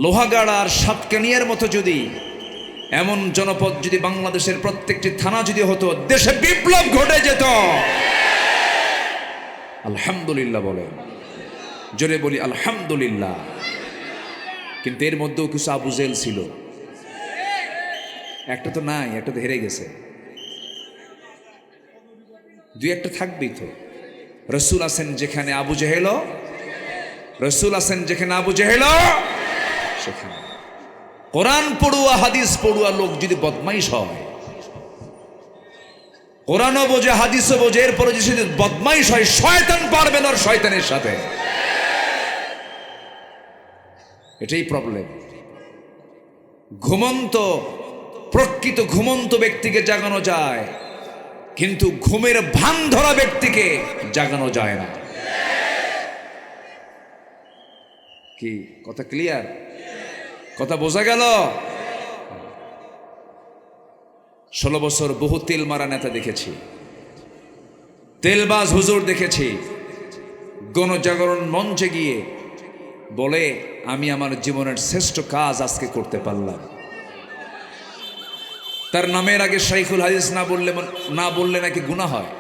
লোহাগাড়া আর সাতকানিয়ার মতো যদি এমন জনপদ যদি বাংলাদেশের প্রত্যেকটি থানা যদি হতো, দেশে বিপ্লব ঘটে যেত। আলহামদুলিল্লাহ বলে, জোরে বলি আলহামদুলিল্লাহ। কিন্তু এর মধ্যেও কিছু আবু জেহেল ছিল। একটা তো নাই, একটা তো হেরে গেছে। ২-১টা থাকবেই তো। রসুল আছেন যেখানে আবু জেহেল, রসুল আছেন যেখানে আবু জেহেল সেখানে। কোরআন পড়ুয়া হাদিস পড়ুয়া লোক যদি বদমাইশ হয়, কোরআনও বোঝে হাদিসও বোঝে, এরপরে যদি বদমাইশ হয়, শয়তান পারবে না শয়তানের সাথে। এটাই প্রবলেম। ঘুমন্ত, প্রকৃত ঘুমন্ত ব্যক্তিকে জাগানো যায়, কিন্তু ঘুমের ভান ধরা ব্যক্তিকে জাগানো যায় না। কি কথা ক্লিয়ার? কথা বোঝা গেল? 16 বছর বহু তেল মারা নেতা দেখেছি, তেলবাজ হুজুর দেখেছি, গণজাগরণ মঞ্চে গিয়ে বলে, আমি আমার জীবনের শ্রেষ্ঠ কাজ আজকে করতে পারলাম। তার নামের আগে শাইখুল হাদিস না বললে নাকি গুনাহ হয়।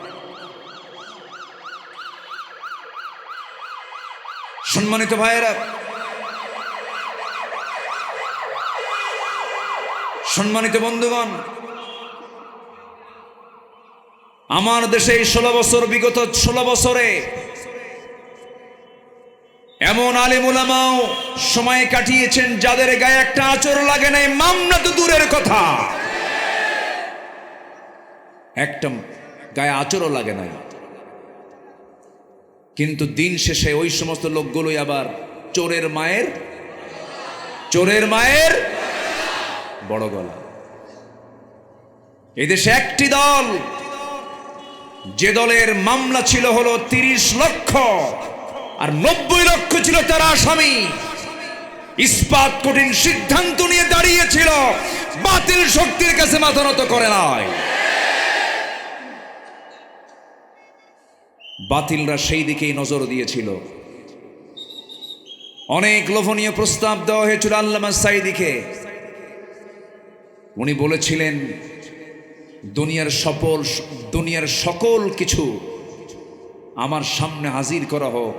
সম্মানিত ভাইয়েরা, সম্মানিত বন্ধুগণ, আমার দেশে এই 16 বছর, বিগত 16 বছরে এমন আলেম উলামাও সময় কাটিয়েছেন যাদের গায়ে একটা আঁচড় লাগে নাই, মামলা তো দূরের কথা, একটা গায়ে আঁচড়ও লাগে নাই। কিন্তু দিন শেষে ওই সমস্ত লোকগুলোই আবার চোরের মায়ের বড় গলা। এদেশে একটি দল, যে দলের মামলা ছিল হলো 30 লক্ষ, আর 90 লক্ষ ছিল তার আসামি। ইস্পাত কঠিন সিদ্ধান্ত নিয়ে দাঁড়িয়েছিল, বাতিল শক্তির কাছে মাথা নত করে নাই। বাতিলরা সেই দিকেই নজর দিয়েছিল। অনেক লোভনীয় প্রস্তাব দেওয়া হয়েছিল আল্লামা সাঈদীকে। উনি বলেছিলেন, দুনিয়ার সকল কিছু আমার সামনে হাজির করা হোক,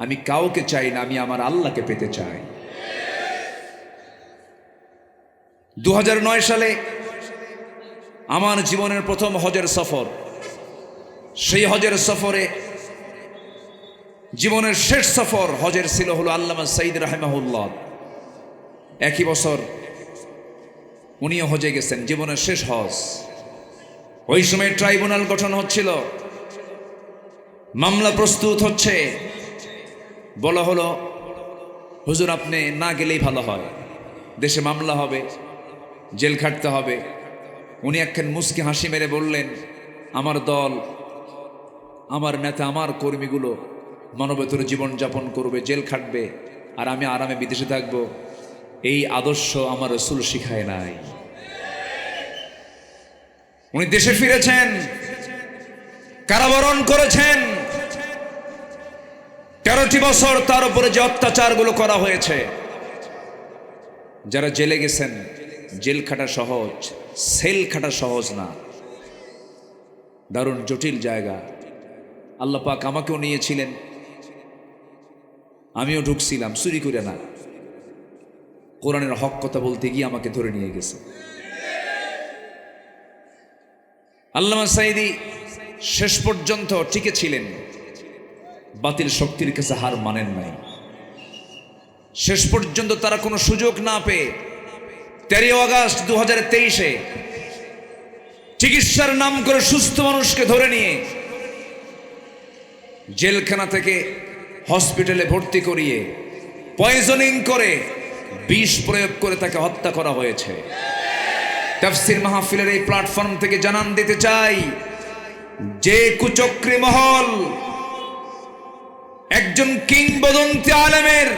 আমি কাউকে চাই না, আমি আমার আল্লাহকে পেতে চাই। 2009 সালে আমার জীবনের প্রথম হজের সফর। সেই হজের সফরে, জীবনের শেষ সফর হজের ছিল হলো আল্লামা সাঈদ রাহিমাহুল্লাহ। একই বছর উনিও হজে গেছেন, জীবনের শেষ হজ। ওই সময় ট্রাইব্যুনাল গঠন হচ্ছিল, মামলা প্রস্তুত হচ্ছে। বলা হলো, হুজুর আপনি না গেলেই ভালো হয়, দেশে মামলা হবে, জেল খাটতে হবে। উনি একখান মুস্কি হাসি মেরে বললেন, আমার দল, আমার নেতা, আমার কর্মীগুলো মানবেতর জীবন যাপন করবে, জেল খাটবে, আর আমি আরামে বিদেশে থাকব। এই আদর্শ আমার রাসূল শিখায় নাই। উনি দেশে ফিরেছেন, কারাবরণ করেছেন। 13টি বছর তার উপরে যে অত্যাচারগুলো করা হয়েছে, যারা জেলে গেছেন, জেল খাটা সহজ, সেল খাটা সহজ না, দারুণ জটিল জায়গা। আল্লাহ পাক আমাকেও নিয়েছিলেন, আমিও ঢুকছিলাম, চুরি করে না, কোরআনের হক কথা বলতে গিয়ে আমাকে ধরে নিয়ে গেছে। আল্লামা সাঈদী শেষ পর্যন্ত টিকে ছিলেন, বাতিল শক্তির কাছে হার মানেন নাই। শেষ পর্যন্ত তারা কোনো সুযোগ না পেয়ে 13 আগস্ট 2023-এ চিকিৎসার নাম করে সুস্থ মানুষকে ধরে নিয়ে জেলখানা থেকে হসপিটালে ভর্তি করিয়ে পয়জনিং করে, বিষ প্রয়োগ করে তাকে হত্যা করা হয়েছে। তাফসীর মাহফিলের এই প্ল্যাটফর্ম থেকে জানান দিতে চাই, যে কুচক্রী মহল একজন কিংবদন্তি আলেমের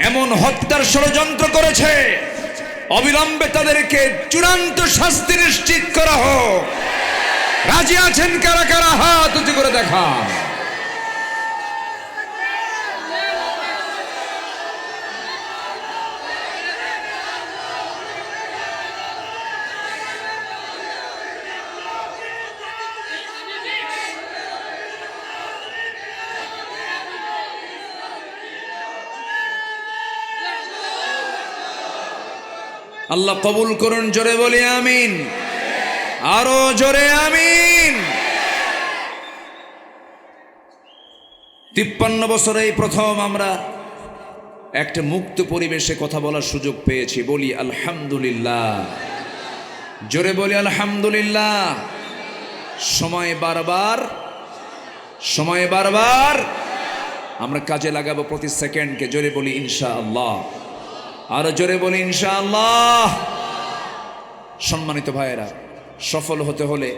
এমন হত্যার ষড়যন্ত্র করেছে, অবিলম্বে তাদেরকে চূড়ান্ত শাস্তি নিশ্চিত করা হোক। রাজি আছেন কারা কারা? হাত উঁচু করে দেখান। আল্লাহ কবুল করুন, জোরে বলি আমিন, আরো জোরে আমিন। 53 বছরে এই প্রথম আমরা একটা মুক্ত পরিবেশে কথা বলার সুযোগ পেয়েছি। বলি আলহামদুলিল্লাহ, জোরে বলি আলহামদুলিল্লাহ। সময় বারবার আমরা কাজে লাগাবো প্রতি সেকেন্ডকে। জোরে বলি ইনশাআল্লাহ, আরো জোরে বলি ইনশাআল্লাহ। সম্মানিত ভাইয়েরা, সফল হতে হলে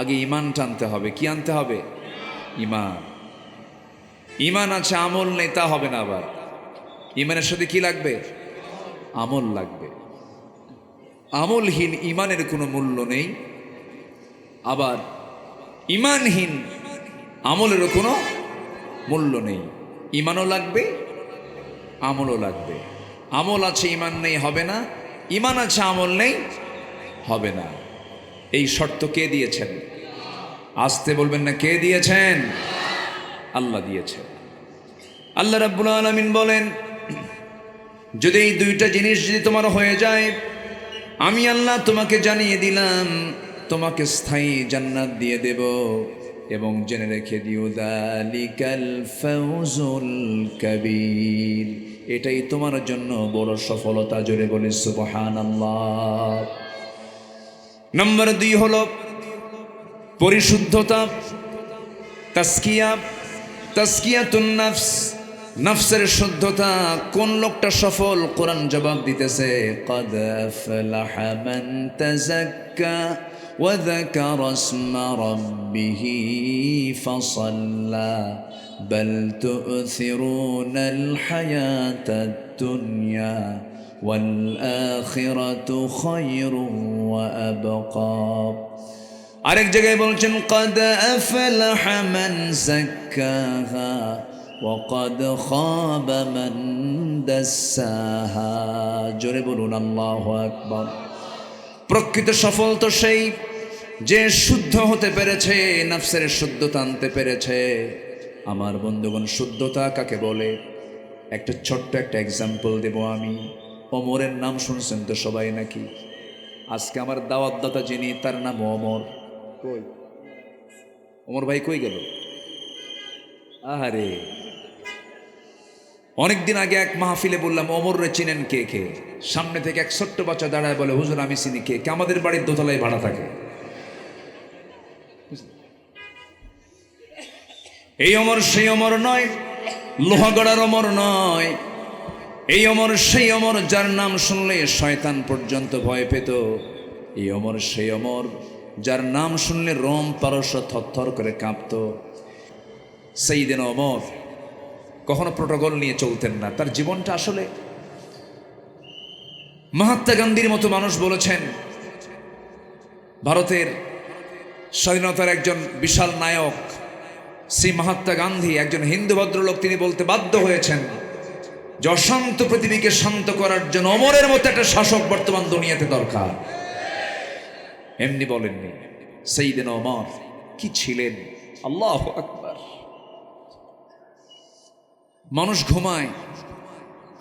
আগে ঈমান টানতে হবে। কি আনতে হবে? ঈমান। ঈমান আছে, আমল নেই, তা হবে না। আবার ঈমানের সাথে কি লাগবে? আমল লাগবে। আমলহীন ঈমানের কোনো মূল্য নেই, আবার ঈমানহীন আমলেরও কোনো মূল্য নেই। ইমানও লাগবে, আমলও লাগবে। আমল আছে ইমান নেই হবে না, ইমান আছে আমল নেই হবে না। এই শর্ত কে দিয়েছেন? আসতে বলবেন না, কে দিয়েছেন? আল্লাহ দিয়েছেন। আল্লাহ রাব্বুল আলামিন বলেন, যদি এই দুইটা জিনিস যদি তোমার হয়ে যায়, আমি আল্লাহ তোমাকে জানিয়ে দিলাম, তোমাকে স্থায়ী জান্নাত দিয়ে দেব। এবং জেনে রেখে দিও, যালিকাল ফাওজুল কাবীর, এটাই তোমার জন্য বড় সফলতা। জোরে বলি সুবহানাল্লাহ। নম্বর 2 হলো পরিশুদ্ধতা, তাসকিয়া, তাসকিয়াতুন নফস, নফসের শুদ্ধতা। কোন লোকটা সফল? কোরআন জবাব দিতেছে, ক্বাদ আফলাহা মান তাযাক্কা ওয়া যাকারা ইসমা রাব্বিহি ফাসাল্লা বাল তু'থিরুনাল হায়াতাদ দুনিয়া ওয়াল আখিরাতু খায়রুন ওয়া আবকা। আরেক জায়গায় বলছেন, ক্বাদ আফলাহা মান যাক্কাহা ওয়া ক্বাদ খাবা মান দাসসাহা। জোরে বলুন আল্লাহু আকবার। প্রকৃত সফল তো সেই যে শুদ্ধ হতে পেরেছে, নফসের শুদ্ধতা আনতে পেরেছে। আমার বন্ধুগণ, শুদ্ধতা কাকে বলে? একটা ছোট্ট একটা এক্সাম্পল দেব আমি। ওমরের নাম শুনছেন তো সবাই নাকি? আজকে আমার দাওয়াতদাতা যিনি, তার নাম ওমর। কই ওমর ভাই, কই গেল? আহারে, অনেকদিন আগে এক মাহফিলে বললাম, ওমর রে চিনেন কে কে? সামনে থেকে এক ছোট্ট বাচ্চা দাঁড়ায় বলে, হুজুর আমি চিনি। কে? আমাদের বাড়ির দোতলায় ভাড়া থাকে। এই ওমর সেই ওমর নয়, লোহাগড়ার ওমর নয়। এই ওমর সেই ওমর যার নাম শুনলে শয়তান পর্যন্ত ভয় পেত। এই ওমর সেই ওমর যার নাম শুনলে রোম পারস্য থরথর করে কাঁপত। সাইয়েদনা ওমর কখনো প্রোটোকল নিয়ে চলতেন না। তার জীবনটা আসলে মহাত্মা গান্ধীর মতো মানুষ বলেছেন, ভারতের স্বাধীনতার একজন বিশাল নায়ক শ্রী মহাত্মা গান্ধী, একজন হিন্দু ভদ্রলোক, তিনি বলতে বাধ্য হয়েছেন যে অশান্ত পৃথিবীকে শান্ত করার জন্য ওমরের মতো একটা শাসক বর্তমান দুনিয়াতে দরকার। এমনি বলেননি। সাইয়েদনা ওমর কি ছিলেন! আল্লাহু আকবার। মানুষ ঘুমায়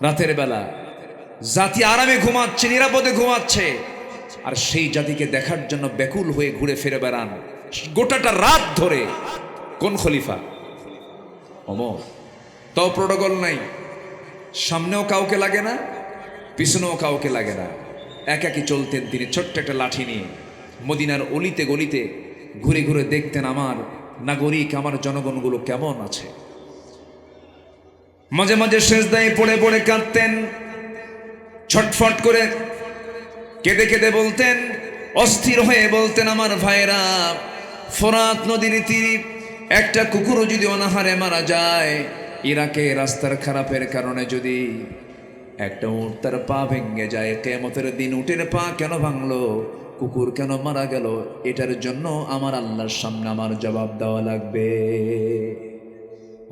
রাতের বেলা, জাতি আরামে ঘুমাচ্ছে, নিরাপদে ঘুমাচ্ছে, আর সেই জাতিকে দেখার জন্য ব্যাকুল হয়ে ঘুরে ফিরে বেড়ান গোটাটা রাত ধরে। কোন খলিফা? ওমর। তাও প্রোটোকল নাই, সামনেও কাউকে লাগে না, পিছনেও কাউকে লাগে না। একাকি চলতেন তিনি, ছোট্ট একটা লাঠি নিয়ে। মদিনার অলিতে গলিতে ঘুরে ঘুরে দেখতেন আমার নাগরিক, আমার জনগণগুলো কেমন আছে। মাঝে মাঝে সেজদায় পড়ে পড়ে কাঁদতেন, ছটফট করে কেঁদে কেঁদে বলতেন, অস্থির হয়ে বলতেন, আমার ভাইরা, ফোরাত নদীর তীরে একটা কুকুরও যদি অনাহারে মারা যায়, ইরাকে রাস্তার খারাপের কারণে যদি একটা উট তার পা ভেঙে যায়, কিয়ামতের দিন উটের পা কেন ভাঙলো, কুকুর কেন মারা গেল, এটার জন্য আমার আল্লাহর সামনে আমার জবাব দেওয়া লাগবে।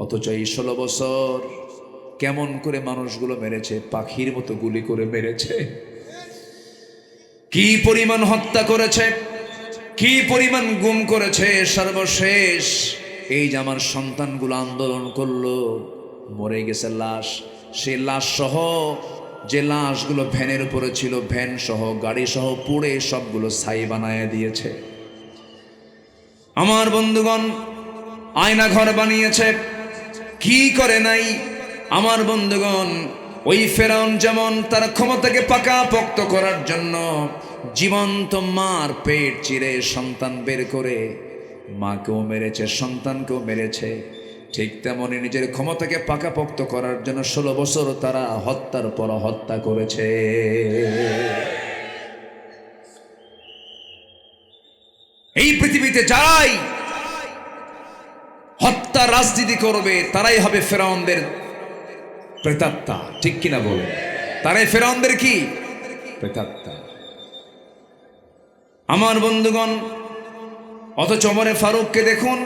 অথচ এই 16 বছর কেমন করে মানুষগুলো মেরেছে, পাখির মতো গুলি করে মেরেছে। কি পরিমাণ হত্যা করেছে, কি পরিমাণ গুম করেছে। সর্বশেষ এই যে আমার সন্তানগুলো আন্দোলন করলো, মরে গেছে লাশ, সেই লাশ সহ যে লাশগুলো ভ্যানের উপরে ছিল, ভ্যান সহ গাড়ি সহ পুড়ে সবগুলো ছাই বানায় দিয়েছে। আমার বন্ধুগণ, আয়না ঘর বানিয়েছে, কি করে নাই? আমার বন্ধুগণ, ওই ফেরাউন যেমন তার ক্ষমতাকে পাকাপোক্ত করার জন্য জীবন্ত মার পেট চিরে সন্তান বের করে মাকেও মেরেছে, সন্তানকেও মেরেছে, ঠিক তেমনি নিজের ক্ষমতাকে পাকাপোক্ত করার জন্য 16 বছর তারা হত্যার পর হত্যা করেছে। এই পৃথিবীতে যাই হত্যা রাজনীতি করবে, তারাই হবে ফেরাউনদের প্রেতাত্মা। ঠিক কিনা বলে? তারাই ফেরাউনদের কি প্রেতাত্মা। আমার বন্ধুগণ, অথচ ওমরে ফারুককে দেখুন,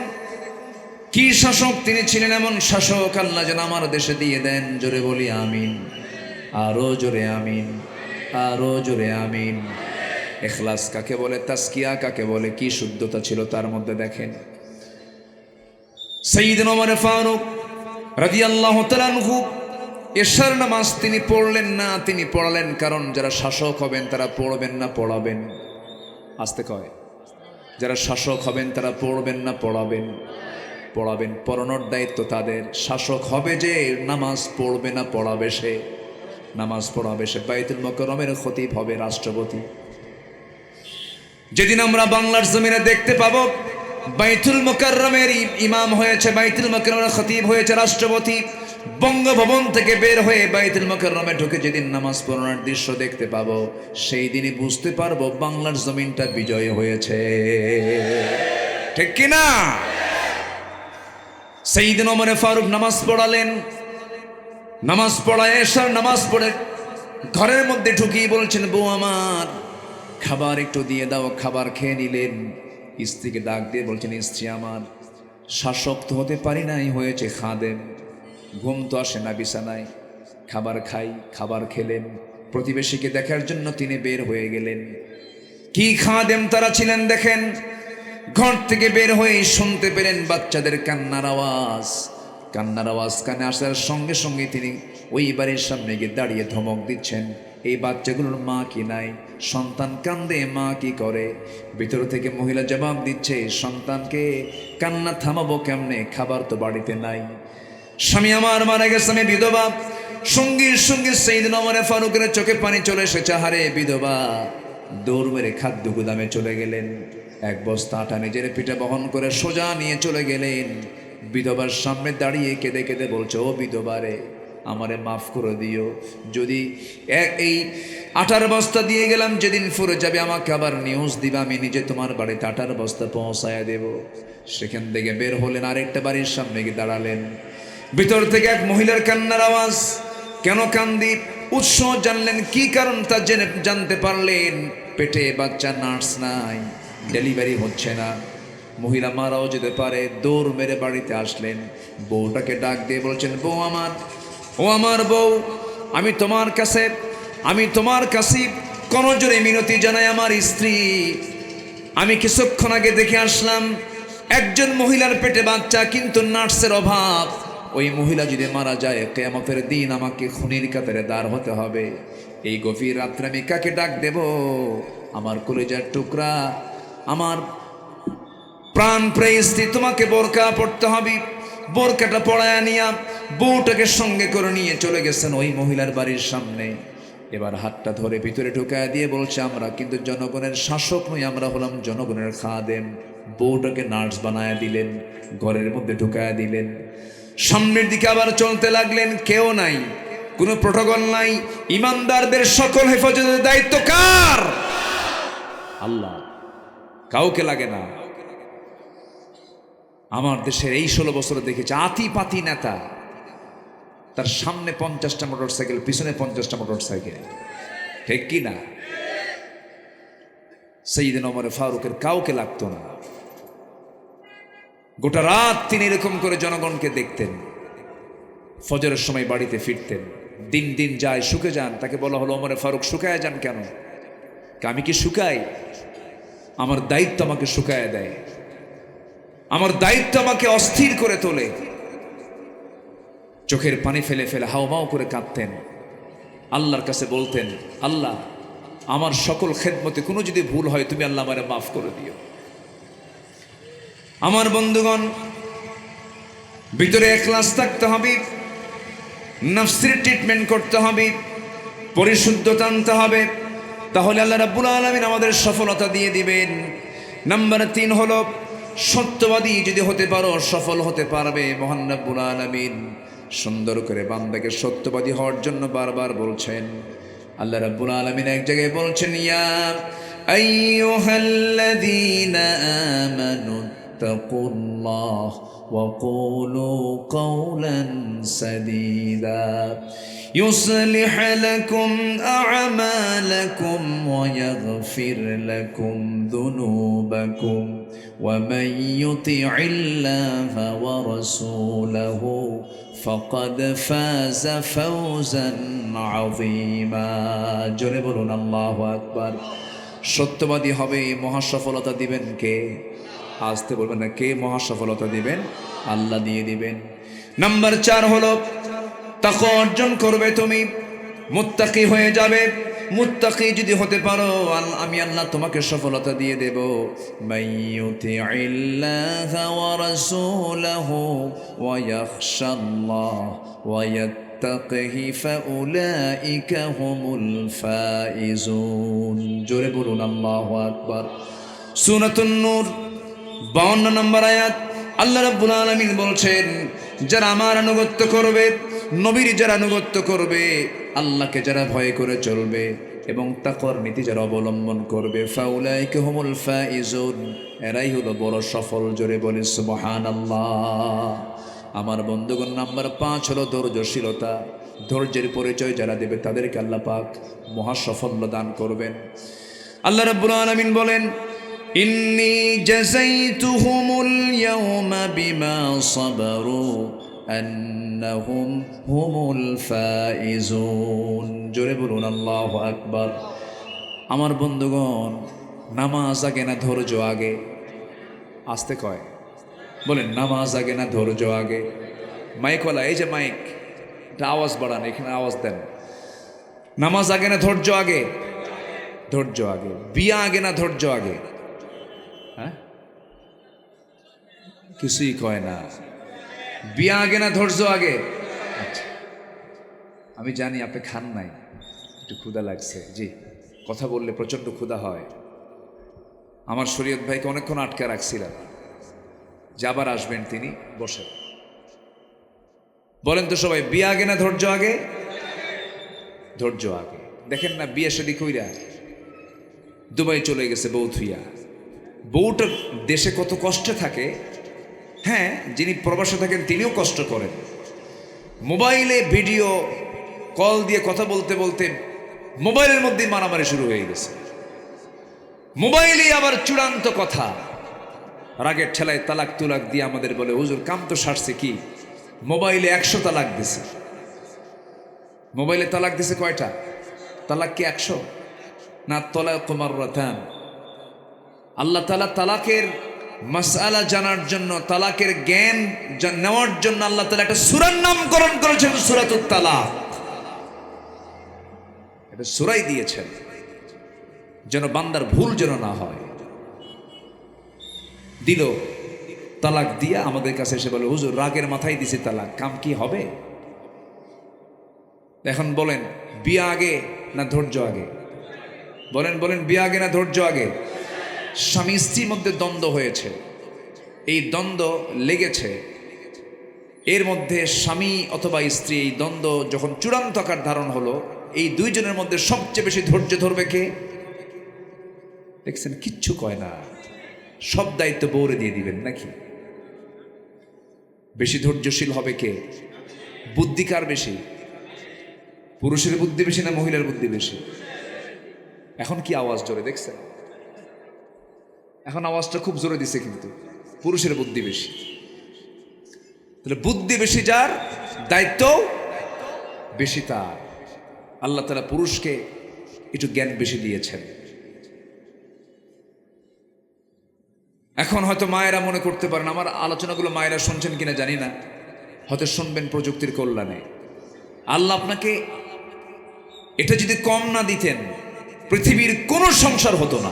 কি শাসক তিনি ছিলেন, এমন শাসক আল্লাহ যেন আমার দেশে দিয়ে দেন। জোরে বলি আমিন, আরো জোরে আমিন, আরো জোরে আমিন। ইখলাস কাকে বলে, তাসকিয়া কাকে বলে, কি শুদ্ধতা ছিল তার মধ্যে দেখেন। সাইয়্যিদনা ওমর ফারুক রাদিয়াল্লাহু তাআলা আনহু এশার নামাজ তিনি পড়লেন না, তিনি পড়ালেন। কারণ যারা শাসক হবেন তারা পড়বেন না পড়াবেন। আসতে কয়, যারা শাসক হবেন তারা পড়বেন না পড়াবেন? পড়াবেন। পড়ানোর দায়িত্ব তাদের। শাসক হবে যে, নামাজ পড়বে না পড়াবে সে। নামাজ পড়াবে সে। বাইতুল মুকাররমের খতিব হবে, রাষ্ট্রপতি। যেদিন আমরা বাংলার জমিনে দেখতে পাবো বাইতুল মুকাররমের ইমাম হয়েছে, বাইতুল মুকাররমের খতিব হয়েছে রাষ্ট্রপতি, বঙ্গভবন থেকে বের হয়ে বাইতুল মুকাররমে ঢুকে যেদিন নামাজ পড়ানোর দৃশ্য দেখতে পাবো, সেই দিনই বুঝতে পারবো বাংলার জমিনটা বিজয় হয়েছে। ঠিক কিনা? সাইয়্যিদনা ওমর ফারুক নামাজ পড়ালেন। নামাজ পড়ায় এশার নামাজ পড়ে ঘরের মধ্যে ঢুকিয়ে বলছেন, বউ আমার খাবার একটু দিয়ে দাও। খাবার খেয়ে নিলেন। স্ত্রীকে ডাক দিয়ে বলছেন, স্ত্রী আমার, শাসক তো হতে পারি নাই, হয়েছে খাদেম। ঘুম তো আসে না বিছানায়, খাবার খাই। খাবার খেলেন। প্রতিবেশীকে দেখার জন্য তিনি বের হয়ে গেলেন। কি খাদেম তারা ছিলেন দেখেন। ঘর থেকে বের হয়ে শুনতে পেলেন বাচ্চাদের কান্নার আওয়াজ। কান্নার আওয়াজ কানে আসার সঙ্গে সঙ্গে তিনি ওই বাড়ির সামনে গিয়ে দাঁড়িয়ে ধমক দিচ্ছেন, এই বাচ্চাগুলোর মা কি নাই? সন্তান কান্দে, মা কি করে? ভিতর থেকে মহিলা জবাব দিচ্ছে, সন্তানকে কান্না থামাবো কেমনে, খাবার তো বাড়িতে নাই। স্বামী আমার মারা গেছে, আমি বিধবা। সঙ্গী সঙ্গী সাইয়্যিদনা ওমর ফারুকের চোখে পানি চলে এসেছে। হারে বিধবা। দৌড় মেরে খাদ্য গুদামে চলে গেলেন। এক বস্তা আটা নিজের পিঠে বহন করে সোজা নিয়ে চলে গেলেন। বিধবার সামনে দাঁড়িয়ে কেঁদে কেঁদে বলছে, ও বিধবারে, আমারে মাফ করে দিও। যদি এই আটার বস্তা দিয়ে গেলাম, যেদিন ফুরে যাবে আমাকে আবার নিউজ দিবা, আমি নিজে তোমার বাড়িতে আটার বস্তা পৌঁছায়া দেব। সেখান থেকে বের হলেন, আরেকটা বাড়ির সামনে গিয়ে দাঁড়ালেন। ভিতর থেকে এক মহিলার কান্নার আওয়াজ। কেন কান্দি, উৎস জানলেন, কি কারণ তা জানতে পারলেন। পেটে বাচ্চা, নার্স নাই, ডেলিভারি হচ্ছে না, মহিলা মারাও যেতে পারে। দৌড় মেরে বাড়িতে আসলেন। বউটাকে ডাক দিয়ে বলছেন, বউ আমার, ও আমার বউ, আমি তোমার কাছে করজোড়ে মিনতি জানাই। আমার স্ত্রী, আমি কিছুক্ষণ আগে দেখে আসলাম একজন মহিলার পেটে বাচ্চা, কিন্তু নার্সের অভাব। ওই মহিলা যদি মারা যায়, কিয়ামতের দিন আমাকে খুনির কাতারে দাঁড় হতে হবে। এই গভীর রাত্রে আমি কাকে ডাক দেব? আমার কলিজার টুকরা, আমার প্রাণ প্রিয় স্ত্রী, তোমাকে বোরকা পড়তে হবে। বোরকাটা পড়ায় নিয়া বউটাকে সঙ্গে করে নিয়ে চলে গেছেন ওই মহিলার বাড়ির সামনে। এবার হাতটা ধরে ভিতরে ঢুকায় দিয়ে বলছে, আমরা কিন্তু জনগণের শাসক নই, আমরা হলাম জনগণের খাদেম। বউটাকে নার্স বানায় দিলেন, ঘরের মধ্যে ঢুকায় দিলেন। সামনের দিকে আবার চলতে লাগলেন। কেউ নাই, কোনো প্রোটোকল নাই। ইমানদারদের সকল হেফাজতের দায়িত্ব কার? আল্লাহ। কাউকে লাগে না। আমার দেশের এই 16 বছরে দেখেছি আতিপাতি নেতা, তার সামনে 50টা মোটরসাইকেল, পিছনে 50টা মোটরসাইকেল। ঠিক কি না? সাইয়্যিদনা ওমর ফারুকের কাউকে লাগতো না। গোটা রাত তিনি এরকম করে জনগণকে দেখতেন। ফজরের সময় বাড়িতে ফিরতেন। দিন দিন যায়, শুকে যান। তাকে বলা হলো, ওমর ফারুক শুকায় যান কেন? আমি কি শুকাই? আমার দায়িত্ব আমাকে শুকায় দেয়, আমার দায়িত্ব আমাকে অস্থির করে তোলে। চোখের পানি ফেলে ফেলে হাওমাও করে কাঁদতেন। আল্লাহর কাছে বলতেন, আল্লাহ, আমার সকল খেদমতে কোনো যদি ভুল হয়, তুমি আল্লাহ আমারে মাফ করে দিও। আমার বন্ধুগণ, ভিতরে ইখলাস থাকতে হবে, নফসের ট্রিটমেন্ট করতে হবে, পরিশুদ্ধতা আনতে হবে, তাহলে আল্লাহ রাব্বুল আলামিন আমাদের সফলতা দিয়ে দিবেন। নাম্বার 3 হলো, সত্যবাদী যদি হতে পারো সফল হতে পারবে। মহান রাব্বুল আলামিন সুন্দর করে বান্দাকে সত্যবাদী হওয়ার জন্য বারবার বলছেন। আল্লাহ রাব্বুল আলামিন এক জায়গায় বলছেন, ইয়া আইয়ুহাল্লাযীনা আমানু তাকুল্লাহ ওয়া কুলু কাওলান সাদীদা يصلح لكم أعمالكم ويغفر لكم ذنوبكم ومن يطع الله ورسوله فقد فاز فوزا عظيما জোরে বলুন আল্লাহু আকবার। সত্যবাদী হবে, মহাসফলতা দিবেন কে? আসতে বলবেন না, কে মহাসফলতা দিবেন? আল্লাহ দিয়ে দিবেন। নাম্বার 4 হলো তাকওয়া অর্জন করবে, তুমি মুত্তাকি হয়ে যাবে। মুত্তাকি যদি হতে পারো, আমি আল্লাহ তোমাকে সফলতা দিয়ে দেব। মাইয়ুতিইল্লাহা ওয়া রাসূলাহু ওয়া ইয়াখশাল্লাহ ওয়া ইয়াত্তাকিহি ফাউলাইকা হুমুল ফাইজুন। জোরে বলুন আল্লাহু আকবার। সূরাতুন নূর 52 নম্বর আয়াত। আল্লাহ রাব্বুল আলামিন বলছেন, যারা আমার আনুগত্য করবে, নবীর যারা আনুগত্য করবে, আল্লাহকে যারা ভয় করে চলবে এবং তাকওয়ার নীতি যারা অবলম্বন করবে, ফাউলাইকা হুমুল ফাইজুন, এরাই হলো বড় সফল। জোরে বলি সুবহানাল্লাহ। আমার বন্ধুগণ, নাম্বার 5 হলো ধৈর্যশীলতা। ধৈর্যের পরিচয় যারা দেবে তাদেরকে আল্লাহ পাক মহাসাফল্য দান করবেন। আল্লাহ রাব্বুল আলামিন বলেন, ইন্নী জাযাইতুহুমুল ইয়াওমা বিমা সাবারু আন্নাহুম হুমুল ফাইজুন। জোরে বলুন আল্লাহু আকবার। আমার বন্ধুগণ, নামাজ আগে না ধৈর্য আগে? আসতে কয়, বলেন নামাজ আগে না ধৈর্য আগে? মাইকওয়ালা, এই যে মাইক, এটা আওয়াজ বাড়ান, এখানে আওয়াজ দেন। নামাজ আগে না ধৈর্য আগে? ধৈর্য আগে। বিয়া আগে না ধৈর্য আগে? হ্যাঁ, কিছুই কয় না। বিয়া আগে না ধৈর্য আগে? আচ্ছা, আমি জানি আপনি খান নাই, একটু ক্ষুধা লাগছে। জি, কথা বললে প্রচণ্ড ক্ষুধা হয়। আমার শরীয়ত ভাইকে অনেকক্ষণ আটকে রাখছিলাম, যে আবার আসবেন তিনি, বসেন। বলেন তো সবাই, বিয়া আগে না ধৈর্য আগে? ধৈর্য আগে। দেখেন না, বিয়ে শাদী কইরা দুবাই চলে গেছে বউ থুইয়া। বউটা দেশে কত কষ্টে থাকে। হ্যাঁ, যিনি প্রবাসে থাকেন তিনিও কষ্ট করেন। মোবাইলে ভিডিও কল দিয়ে কথা বলতে বলতে মোবাইলের মধ্যে মারামারি শুরু হয়ে গেছে। মোবাইলে আবার চূড়ান্ত কথা, রাগের ঠেলায় তালাক তুলাক দিয়ে আমাদের বলে, হুজুর কাম তো সারছে কি, মোবাইলে 100 তালাক দিছে। মোবাইলে তালাক দিছে কয়টা? তালাক কি 100 না? তালাক মাররাতান। আল্লাহ তাআলা তালাকের মাসআলা জানার জন্য, তালাকের জ্ঞান নেওয়ার জন্য আল্লাহ তাআলা একটা সূরার নামকরণ করেছেন, সূরাতুত তালাক। এটা সূরাই দিয়েছেন যেন বান্দার ভুল যেন না হয়। দিল তালাক দিয়া আমাদের কাছে এসে বলে, হুজুর রাগের মাথায় দিছি তালাক, কাম কি হবে? এখন বলেন, বিয়া আগে না ধৈর্য আগে? বলেন বলেন, বিয়া আগে না ধৈর্য আগে? স্বামী স্ত্রীর মধ্যে দ্বন্দ্ব হয়েছে, এই দ্বন্দ্ব লেগেছে, এর মধ্যে স্বামী অথবা স্ত্রী এই দ্বন্দ্ব যখন চূড়ান্ত আকার ধারণ হলো, এই দুইজনের মধ্যে সবচেয়ে বেশি ধৈর্য ধরবে কে? দেখছেন, কিচ্ছু কয় না, সব দায়িত্ব বউরে দিয়ে দিবেন নাকি? বেশি ধৈর্যশীল হবে কে? বুদ্ধি কার বেশি? পুরুষের বুদ্ধি বেশি না মহিলার বুদ্ধি বেশি? এখন কি আওয়াজ জোরে দেখছেন? এখন আওয়াজটা খুব জোরে দিছে, কিন্তু পুরুষের বুদ্ধি বেশি। তাহলে বুদ্ধি বেশি যার, দায়িত্ব বেশি তার। আল্লাহ তাআলা পুরুষকে একটু জ্ঞান বেশি দিয়েছেন। এখন হয়তো মায়েরা মনে করতে পারেন, আমার আলোচনাগুলো মায়েরা শুনছেন কিনা জানি না, হয়তো শুনবেন প্রযুক্তির কল্যাণে। আল্লাহ আপনাকে এটা যদি কম না দিতেন, পৃথিবীর কোনো সংসার হতো না,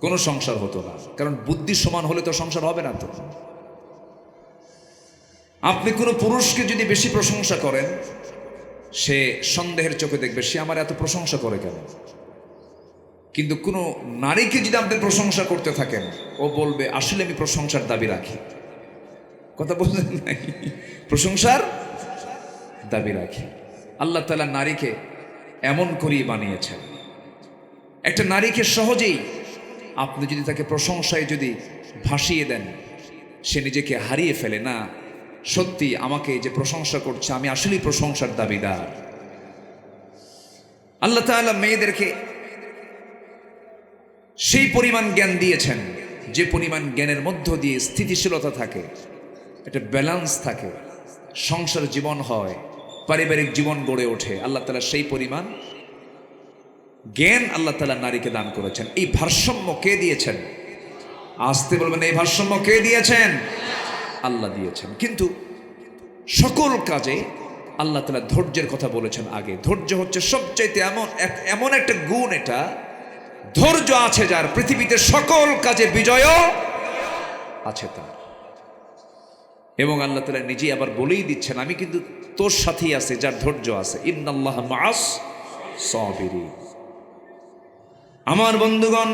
কোনো সংসার হতো না। কারণ বুদ্ধি সমান হলে তো সংসার হবে না। তো আপনি কোনো পুরুষকে যদি বেশি প্রশংসা করেন, সে সন্দেহের চোখে দেখবে, সে আমার এত প্রশংসা করে কেন? কিন্তু কোনো নারীকে যদি আপনি প্রশংসা করতে থাকেন, ও বলবে আসলে আমি প্রশংসার দাবি রাখি। কথা বললেন নাই? প্রশংসার দাবি রাখি। আল্লাহ তাআলা নারীকে এমন করেই বানিয়েছেন। একটা নারীকে সহজেই আপনি যদি তাকে প্রশংসায় যদি ভাসিয়ে দেন, সে নিজেকে হারিয়ে ফেলে। না, সত্যি আমাকে যে প্রশংসা করছে, আমি আসলেই প্রশংসার দাবিদার। আল্লাহ তাআলা মেয়েদেরকে সেই পরিমাণ জ্ঞান দিয়েছেন যে পরিমাণ জ্ঞানের মধ্য দিয়ে স্থিতিশীলতা থাকে, একটা ব্যালেন্স থাকে, সংসার জীবন হয়, পারিবারিক জীবন গড়ে ওঠে। আল্লাহ তাআলা সেই পরিমাণ জ্ঞান আল্লাহ তাআলা নারীকে দান করেছেন। এই ভারসাম্য কে দিয়েছেন? আসতে বলবেন, এই ভারসাম্য কে দিয়েছেন? আল্লাহ দিয়েছেন। কিন্তু সকল কাজে আল্লাহ তাআলা ধৈর্যের কথা বলেছেন আগে। ধৈর্য হচ্ছে সবচাইতে এমন একটা গুণ, এটা ধৈর্য আছে যার, পৃথিবীতে সকল কাজে বিজয়ও আছে তার। এবং আল্লাহ তাআলা নিজেই আবার বলেই দিচ্ছেন, আমি কিন্তু তোর সাথেই আছে যার ধৈর্য আছে। ইন্নাল্লাহা মাআস সাবিরিন। আমার বন্ধুগণ,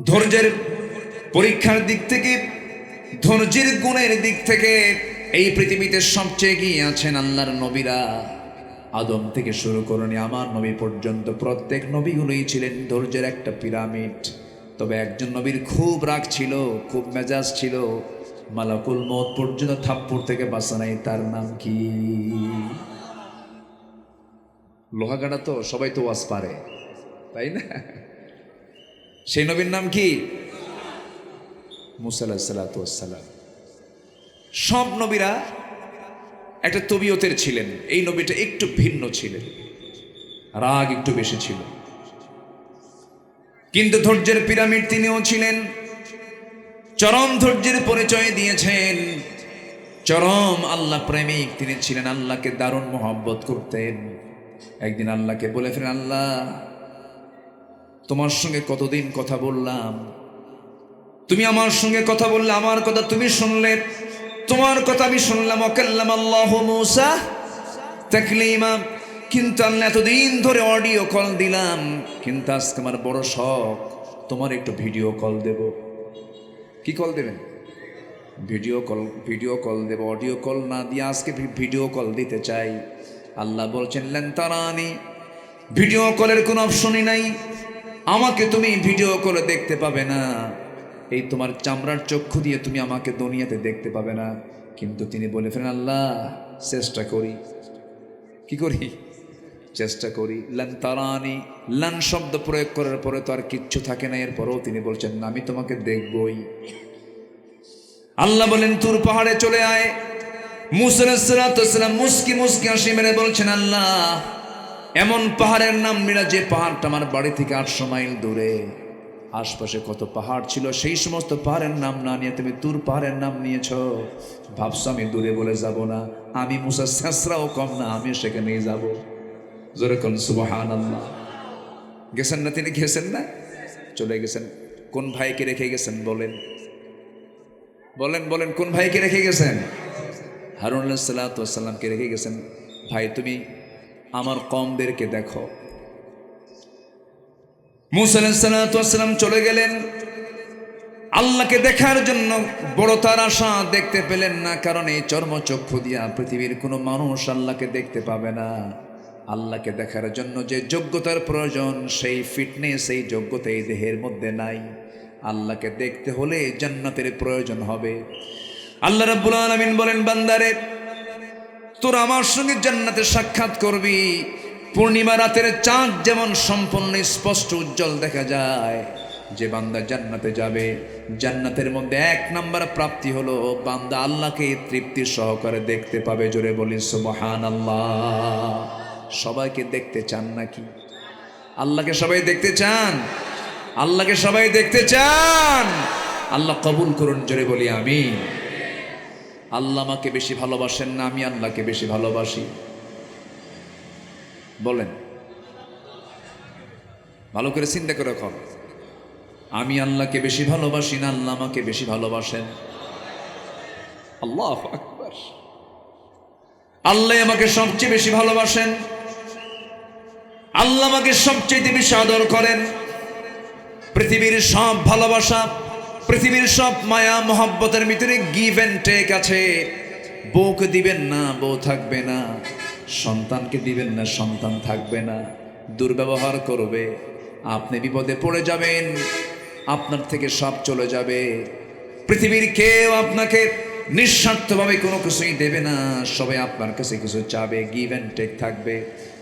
ধৈর্যের পরীক্ষার দিক থেকে, ধৈর্যের গুণের দিক থেকে এই পৃথিবীতে সবচেয়ে এগিয়ে আছেন আল্লাহর নবীরা। আদম থেকে শুরু করে আমার নবী পর্যন্ত প্রত্যেক নবীগুলোই ছিলেন ধৈর্যের একটা পিরামিড। তবে একজন নবীর খুব রাগ ছিল, খুব মেজাজ ছিল, মালাকুল মউত পর্যন্ত থাপ্পড় থেকে বাঁচা নাই। তার নাম কি? লোহাগাড়া তো সবাই তো ওয়াজ পারে, তাই না? সেই নবীর নাম কি? মুসা আলাইহিস সালাতু ওয়াস সালাম। সব নবীরা একটা তবিয়তের ছিলেন, এই নবীটা একটু ভিন্ন ছিলেন, রাগ একটু বেশি ছিল। কিন্তু ধৈর্যের পিরামিড তিনিও ছিলেন। চরম ধৈর্যের পরিচয় দিয়েছেন, চরম আল্লাহ প্রেমিক তিনি ছিলেন, আল্লাহকে দারুণ মহব্বত করতেন। একদিন আল্লাহকে বলে ফেলেন, আল্লাহ তোমার সঙ্গে কতদিন কথা বললাম, তুমি আমার সঙ্গে কথা বললে, আমার কথা তুমি শুনলে, তোমার কথা আমি শুনলাম। ওয়াকাল্লামাল্লাহু মূসা তাকলিমা। কিন্তু আল্লাহ এতদিন ধরে অডিও কল দিলাম, কিন্তু আজকে আমার বড় শখ, তোমার একটু ভিডিও কল দেব। কি কল দেবেন? ভিডিও কল দেব। অডিও কল না দিয়ে আজকে ভিডিও কল দিতে চাই। আল্লাহ বলছেন, লান তারানি, ভিডিও কলের কোনো অপশনই নাই, আমাকে তুমি ভিডিও কলে দেখতে পাবে না। এই তোমার চামড়ার চক্ষু দিয়ে তুমি আমাকে দুনিয়াতে দেখতে পাবে না। কিন্তু তিনি বলে ফেলেন, আল্লাহ চেষ্টা করি। কি করি? চেষ্টা করি। লান তারানি, লান শব্দ প্রয়োগ করার পরে তো আর কিচ্ছু থাকে না, এরপরেও তিনি বলছেন না, আমি তোমাকে দেখবই। আল্লাহ বলেন, তুর পাহাড়ে চলে আয়। মূসা আলাইহিস সালাম মুস্কি মুস্কি হাসি মেরে বলছেন, আল্লাহ এমন পাহাড়ের নাম নিলা যে পাহাড়টা আমার বাড়ি থেকে 800 মাইল দূরে। আশপাশে কত পাহাড় ছিল, সেই সমস্ত পাহাড়ের নাম না নিয়ে তুমি তুর পাহাড়ের নাম নিয়েছ। ভাবছো আমি দূরে বলে যাব না? আমি মুসা শেষরাও কম না, আমি সেখানেই যাব। জোরে কোন সুবহানাল্লাহ। গেছেন না তিনি? গেছেন না? চলে গেছেন। কোন ভাইকে রেখে গেছেন বলেন? বলেন বলেন, কোন ভাইকে রেখে গেছেন? হারুন আলাইহিস সালাতু ওয়াস সালামকে রেখে গেছেন। ভাই তুমি আমার কওমদেরকে দেখো। মূসা আলাইহিস সালাতু ওয়াস সালাম চলে গেলেন আল্লাহকে দেখার জন্য। বড় তার আশা, দেখতে পেলেন না, কারণ এই চর্মচক্ষু দিয়া পৃথিবীর কোনো মানুষ আল্লাহকে দেখতে পাবে না। আল্লাহকে দেখার জন্য যে যোগ্যতার প্রয়োজন, সেই ফিটনেস, এই যোগ্যতা এই দেহের মধ্যে নাই। আল্লাহকে দেখতে হলে জান্নাতের প্রয়োজন হবে। আল্লাহ রাব্বুল আলামিন বলেন, বান্দারে তোর আমার সঙ্গে জান্নাতে সাক্ষাৎ করবি। পূর্ণিমা রাতের চাঁদ যেমন সম্পূর্ণ স্পষ্ট উজ্জ্বল দেখা যায়, যে বান্দা জান্নাতে যাবে, জান্নাতের মধ্যে 1 নাম্বার প্রাপ্তি হলো বান্দা আল্লাহকে তৃপ্তি সহকারে দেখতে পাবে। জোরে বলি সুবহানাল্লাহ। সবাইকে দেখতে চান নাকি? আল্লাহকে সবাই দেখতে চান? আল্লাহকে সবাই দেখতে চান? আল্লাহ কবুল করুন। জোরে বলি আমিন। আল্লাহ আমাকে বেশি ভালোবাসেন না আমি আল্লাহকে বেশি ভালোবাসি? বলেন, ভালো করে চিন্তা করে রাখুন। আমি আল্লাহকে বেশি ভালোবাসি না আল্লাহ আমাকে বেশি ভালোবাসেন? আল্লাহু আকবার। আল্লাহ আমাকে সবচেয়ে বেশি ভালোবাসেন, আল্লাহ আমাকে সবচেয়ে বেশি আদর করেন। পৃথিবীর সব ভালোবাসা, পৃথিবীর সব মায়া মহব্বতের ভিতরে গিভ এন্ড টেক আছে। বউকে দিবেন না, বউ থাকবে না। সন্তানকে দিবেন না, সন্তান থাকবে না। দুর্ব্যবহার করবে, আপনি বিপদে পড়ে যাবেন, আপনার থেকে সব চলে যাবে। পৃথিবীর কেউ আপনাকে নিঃস্বার্থভাবে কোনো কিছুই দেবে না, সবাই আপনার কাছে কিছু চাবে, গিভ এন্ড টেক থাকবে।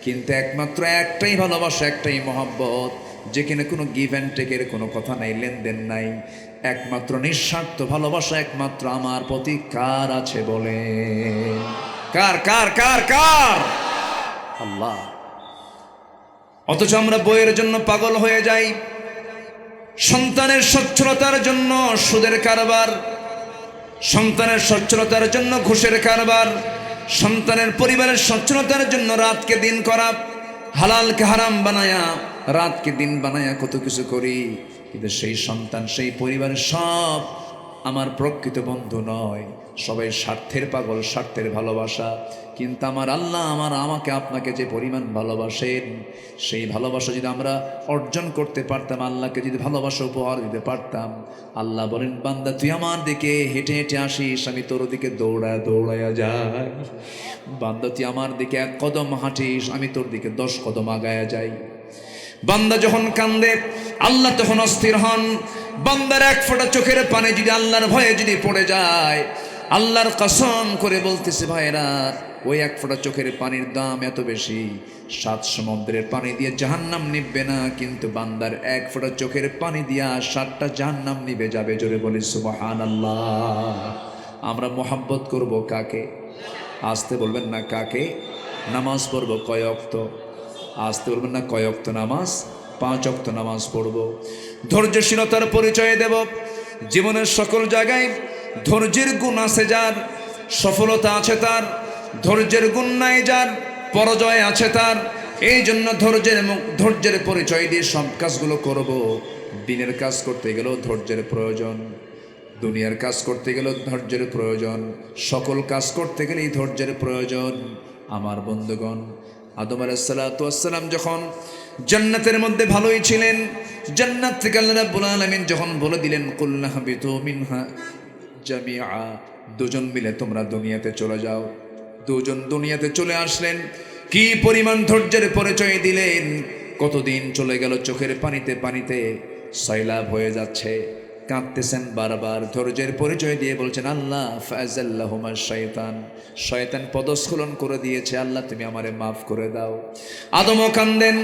কিন্তু একমাত্র একটাই ভালোবাসা, একটাই মহব্বত, যেখানে কোনো গিভ অ্যান্ড টেকের কোনো কথা নাই, লেনদেন নাই, একমাত্র নিঃস্বার্থ ভালোবাসা একমাত্র আমার প্রতি কার আছে বলে? কার কার কার কার? আল্লাহ। অথচ আমরা বইয়ের জন্য পাগল হয়ে যাই, সন্তানের সচ্ছলতার জন্য সুদের কারবার, সন্তানের সচ্ছলতার জন্য ঘুষের কারবার, সন্তানের পরিবারের সচ্ছলতার জন্য রাতকে দিন করা, হালালকে হারাম বানায়া রাতকে দিন বানায়া কত কিছু করি। কিন্তু সেই সন্তান, সেই পরিবারের সব আমার প্রকৃত বন্ধু নয়, সবাই স্বার্থের পাগল, স্বার্থের ভালোবাসা। কিন্তু আমার আল্লাহ আমাকে আপনাকে যে পরিমাণ ভালোবাসেন, সেই ভালোবাসা যদি আমরা অর্জন করতে পারতাম, আল্লাহকে যদি ভালোবাসা উপহার দিতে পারতাম, আল্লাহ বলেন বান্দা তুই আমার দিকে হেঁটে হেঁটে আসিস, আমি তোর দিকে দৌড়ায়া যাই। বান্দা তুই আমার দিকে 1 কদম হাঁটিস, আমি তোর দিকে 10 কদম আগায়া যাই। বান্দা যখন কান্দে আল্লাহ তখন অস্থির হন। বান্দার 1 ফোঁটা চোখের পানি যদি আল্লাহর ভয়ে যদি পড়ে যায়, আল্লাহর কসম করে বলতেছে ভাইরা, ওই 1 ফোঁটা চোখের পানির দাম এত বেশি, 7 সমুদ্রের পানি দিয়ে জাহান্নাম নিবে না, কিন্তু বান্দার 1 ফোঁটা চোখের পানি দিয়া 7টা জাহান্নাম নিবে যাবে। জোরে বলি সুবহানাল্লাহ। আমরা মোহাব্বত করব কাকে? আসতে বলবেন না কাকে? নামাজ পড়ব কয় ওয়াক্ত? আসতে বলবেন না কয় ওয়াক্ত নামাজ? 5 ওয়াক্ত নামাজ পড়ব। ধৈর্যশীলতার পরিচয় দেব। জীবনের সকল জায়গায় ধৈর্যের গুণ আছে যার, সফলতা আছে তার, ধৈর্যের গুণ নাই যার, পরাজয় আছে তার। এই জন্য ধৈর্যের পরিচয় দিয়ে সব কাজগুলো করব। দিনের কাজ করতে গেলেও ধৈর্যের প্রয়োজন, দুনিয়ার কাজ করতে গেলেও ধৈর্যের প্রয়োজন, সকল কাজ করতে গেলেই ধৈর্যের প্রয়োজন। আমার বন্ধুগণ, আদম আলাইহিস সালাতু ওয়াস সালাম যখন জান্নাতের মধ্যে ভালোই ছিলেন, জান্নাত থেকে আল্লাহ রাব্বুল আলামিন যখন বলে দিলেন কুল্লা হাবিতু মিনহা জামিআ, দুজন মিলে তোমরা দুনিয়াতে চলে যাও। দুজন দুনিয়াতে চলে আসলেন, কি পরিমাণ ধৈর্যের পরিচয় দিলেন। কতদিন চলে গেল, চোখের পানিতে পানিতে সয়লাব হয়ে যাচ্ছে, কাঁদতেছেন বারবার, ধৈর্যের পরিচয় দিয়ে বলছেন আল্লাহ ফাযাল্লাহুমা শাইতান, শয়তান পদস্খলন করে দিয়েছে, আল্লাহ তুমি আমারে মাফ করে দাও। আদমও কান্দেন,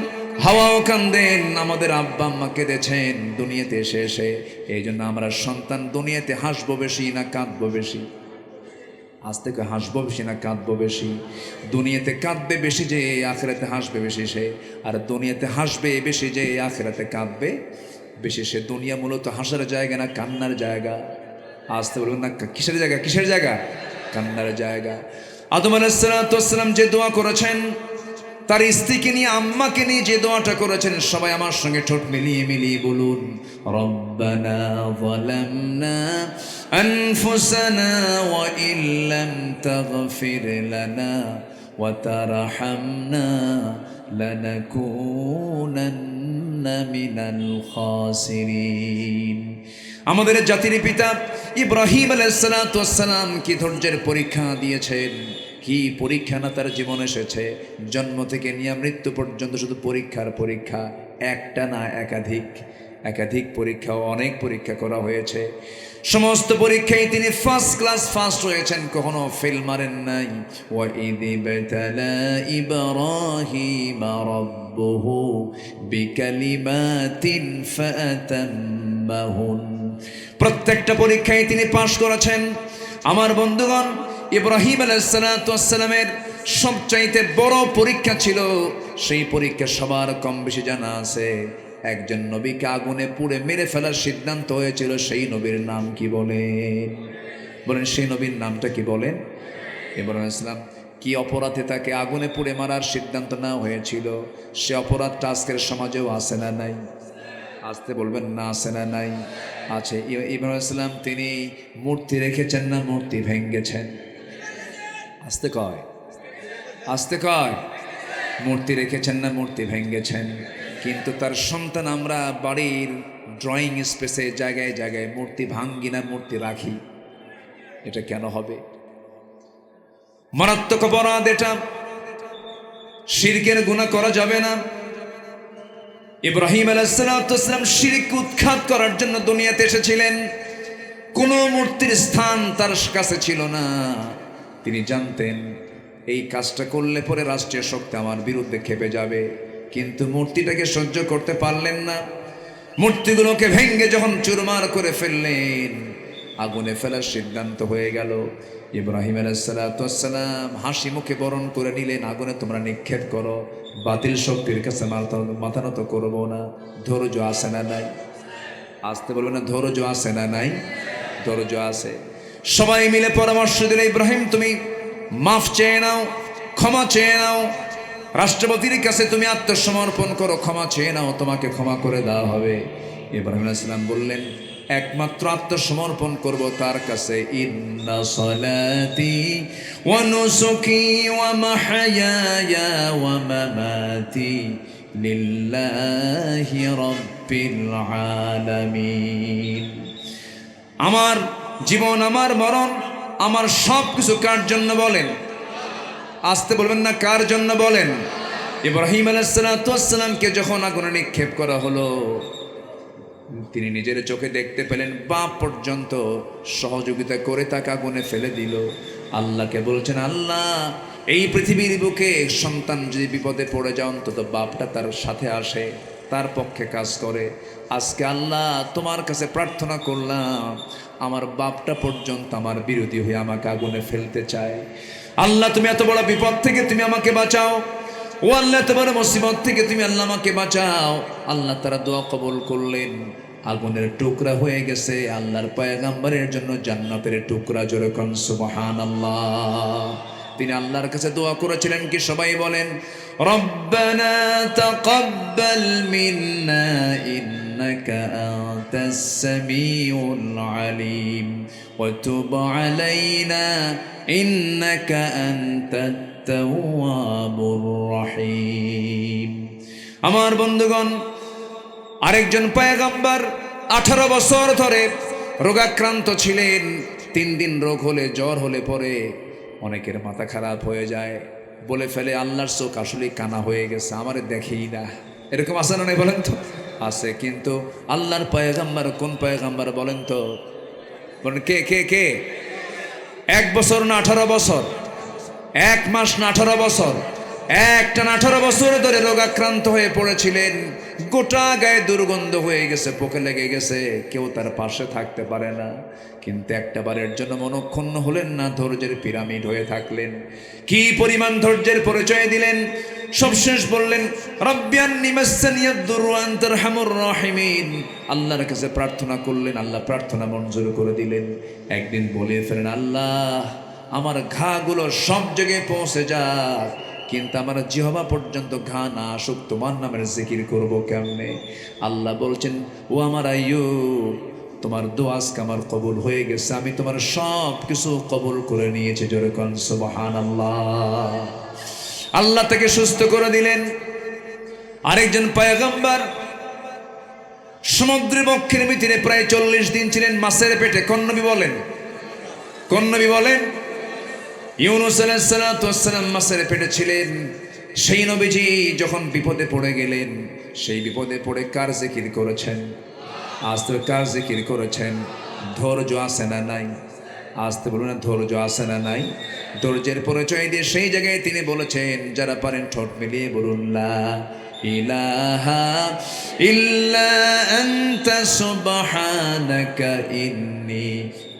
হাওয়াও কান্দেন, আমাদের আব্বা আম্মা কেঁদেছেন দুনিয়াতে এসে। এই জন্য আমরা সন্তান দুনিয়াতে হাসবো বেশি না কাঁদবো বেশি? আজ থেকে হাসবো বেশি না কাঁদবো বেশি? দুনিয়াতে কাঁদবে বেশি যে আখিরাতে হাসবে বেশি সে, আর দুনিয়াতে হাসবে বেশি যে আখিরাতে কাঁদবে বেশি সে। দুনিয়া মূলত হাসার জায়গা না কান্নার জায়গা? আসতে বলবেন না কিসের জায়গা? কিসের জায়গা? কান্নার জায়গা। আদম আলাইহিস সালাতু ওয়াস সালাম যে দোয়া করেছেন, তার স্ত্রীকে নিয়ে আম্মাকে নিয়ে যে দোয়াটা করেছেন, সবাই আমার সঙ্গে ঠোঁট মিলিয়ে মিলিয়ে বলুন, রব্বানা যালামনা আনফুসানা ওয়া ইল্লাম তাগফির লানা ওয়া তারহামনা লানাকুনান্না মিনাল খাসিরিন। আমাদের জাতির পিতা ইব্রাহিম আলাইহিস সালাতু ওয়াস সালাম কি ধৈর্যের পরীক্ষা দিয়েছেন, কি পরীক্ষা না তার জীবন এসেছে। জন্ম থেকে নিয়ে মৃত্যু পর্যন্ত শুধু পরীক্ষার পরীক্ষা, একটা না একাধিক পরীক্ষা, অনেক পরীক্ষা করা হয়েছে। সমস্ত পরীক্ষায় তিনি ফার্স্ট ক্লাস ফার্স্ট হয়েছেন, কখনো ফেল মারেন নাই। ওয়া ইযি বাতালা ইব্রাহিম রাব্বুহু বিকালিমাতিন ফাআতাম্মাহুন, প্রত্যেকটা পরীক্ষায় তিনি পাশ করেছেন। আমার বন্ধুগণ, ইব্রাহিম আলাইহিস সালাতু ওয়াস সালামের সবচাইতে বড় পরীক্ষা ছিল, সেই পরীক্ষা সবার কম বেশি জানা আছে। একজন নবীকে আগুনে পুড়ে মেরে ফেলার সিদ্ধান্ত হয়েছিল, সেই নবীর নাম কি বলেন? বলেন সেই নবীর নামটা কি বলেন? ইব্রাহিম আলাইহিস সালাম কি অপরাধে তাকে আগুনে পুড়ে মারার সিদ্ধান্ত নেওয়া হয়েছিল, সে অপরাধটা আজকের সমাজেও আছে না নাই? আসতে বলবেন না আছে না নাই? আছে। ইব্রাহিম আলাইহিস সালাম তিনি মূর্তি রেখেছেন না মূর্তি ভেঙ্গেছেন? আসতে কয়, আসতে কয়। মূর্তি রেখেছেন না মূর্তি ভেঙ্গেছেন? কিন্তু তার সন্তান আমরা বাড়ির ড্রয়িং স্পেসে জায়গায় জায়গায় মূর্তি ভাঙ্গি না মূর্তি রাখি, এটা কেন হবে? মারাত্মক অপরাধ এটা, শিরকের গুনাহ করা যাবে না। ইব্রাহিম আলাইহিস সালাতু ওয়াস সালাম শিরক উৎখাত করার জন্য দুনিয়াতে এসেছিলেন। কোনো মূর্তির স্থান তার কাছে ছিল না। তিনি জানতেন এই কাজটা করলে পরে রাষ্ট্রীয় শক্তি আমার বিরুদ্ধে খেপে যাবে, কিন্তু মূর্তিটাকে সহ্য করতে পারলেন না। মূর্তিগুলোকে ভেঙ্গে যখন চুরমার করে ফেললেন, আগুনে ফেলার সিদ্ধান্ত হয়ে গেল। ইব্রাহিম আলাইহিস সালাতু ওয়াস সালাম হাসি মুখে বরণ করে নিলেন, আগুনে তোমরা নিক্ষেপ করো, বাতিল শক্তির কাছে মাথা নত করবো না। ধৈর্য আছে না নাই? আসতে বলবে না, ধৈর্য আছে না নাই? ধৈর্য আছে। সবাই মিলে পরামর্শ দিলে, ইব্রাহিম তুমি মাফ চেয়ে নাও, ক্ষমা চেয়ে নাও, রাষ্ট্রপতির কাছে তুমি আত্মসমর্পণ করো, ক্ষমা চেয়ে নাও, তোমাকে ক্ষমা করে দেওয়া হবে। ইব্রাহিম আলাইহিস সালাম বললেন, একমাত্র আত্মসমর্পণ করব তার কাছে। ইন্না সলাতি ওয়া নুসুকি ওয়া মাহইয়ায়া ওয়া মামাতি লিল্লাহি রাব্বিল আলামিন। আমার জীবন, আমার মরণ, আমার সব কিছু কার জন্য বলেন? আসতে বলবেন না, কার জন্য বলেন? ইব্রাহিম আলাইহিস সালাতু ওয়াস সালামকে যখন আগুনে নিক্ষেপ করা হলো, তিনি নিজের চোখে দেখতে পেলেন বাপ পর্যন্ত সহযোগিতা করে তাকে আগুনে ফেলে দিল। আল্লাহকে বলছেন, আল্লাহ এই পৃথিবীর বুকে সন্তান যদি বিপদে পড়ে যায়, অন্তত বাপটা তার সাথে আসে, তার পক্ষে কাজ করে। আজকে আল্লাহ তোমার কাছে প্রার্থনা করলাম, আমার বাপটা পর্যন্ত আমার বিরোধী হয়ে আমাকে আগুনে ফেলতে চায়। আল্লাহ তুমি এত বড় বিপদ থেকে তুমি আমাকে বাঁচাও। ও আল্লাহ, এত বড় মুসিবত থেকে তুমি আল্লাহ আমাকে বাঁচাও। আল্লাহ তারা দোয়া কবুল করলেন, আগুনের টুকরা হয়ে গেছে আল্লাহর পয়গম্বরের জন্য জান্নাতের টুকরা। জোরে কোন সুবহানাল্লাহ। তিনি আল্লাহর কাছে দোয়া করেছিলেন কি? সবাই বলেন, রব্বানা তাকাব্বাল মিন্না ইন্নাকা আনতাস সামিউল আলিম ওয়া তুব আলাইনা ইন্নাকা আনতাত তাওয়াবুর রহিম। আমার বন্ধুগণ, আরেকজন পয়গম্বর 18 বছর ধরে রোগাক্রান্ত ছিলেন। 3 দিন রোগ হলে, জ্বর হলে পরে অনেকের মাথা খারাপ হয়ে যায়, বলে ফেলে আল্লাহর চোখ আসলে কানা হয়ে গেছে, আমারে দেখেই না। এরকম আছে না নাই বলেন তো? আছে। কিন্তু আল্লাহর পয়গম্বর কোন পয়গম্বর বলেন তো? বলেন কে কে কে? 1 বছর না 18 বছর? 1 মাস না 18 বছর? একটানা 18 বছর ধরে রোগাক্রান্ত হয়ে পড়েছিলেন। গোটা গায়ে দুর্গন্ধ হয়ে গেছে, পোকে লেগে গেছে, কেউ তার পাশে থাকতে পারে না। কিন্তু একটা বারের জন্য মনক্ষুণ্ণ হলেন না, ধৈর্যের পিরামিড হয়ে থাকলেন। কি পরিমাণ ধৈর্যের পরিচয় দিলেন! সবশেষ বললেন, রব্বিয়ান্নি মাসসানিয়াদ দুরু ওয়া আনতা আরহামুর রাহিমিন। আল্লাহর কাছে প্রার্থনা করলেন, আল্লাহ প্রার্থনা মঞ্জুর করে দিলেন। একদিন বলে ফেলেন, আল্লাহ আমার ঘাগুলো সব জায়গায় পৌঁছে যাক, কিন্তু আমার জিহ্বা পর্যন্ত ঘা না আসুক, তোমার নামের জিকির করব কেমনে? আল্লাহ বলছেন, ও আমার আইয়ুব, তোমার দোয়া আজকে আমার কবুল হয়ে গেছে, আমি তোমার সব কিছু কবুল করে নিয়েছি। জোরে কোন সুবহানাল্লাহ। আল্লাহ তাকে সুস্থ করে দিলেন। আরেকজন পয়গম্বর সমুদ্র বক্ষের ভিতরে প্রায় 40 দিন ছিলেন মাছের পেটে। কোন নবী বলেন? কোন নবী বলেন? ইউনূস আলাইহিস সালাতু ওয়াস সালাম মাছের পেটে ছিলেন। সেই নবীজি যখন বিপদে পড়ে গেলেন, সেই বিপদে পড়ে কার জিকির করেছেন? আজ তো কার জিকির করেছেন? ধৈর্য আছে না নাই? আসতে বলুন না, ধৈর্য আছে না নাই? ধৈর্যের পরিচয় দিয়ে সেই জায়গায় তিনি বলেছেন, যারা পারেন ঠোঁট মিলিয়ে বলুন, লা ইলাহা ইল্লা আনতা সুবহানাকা ইন্নী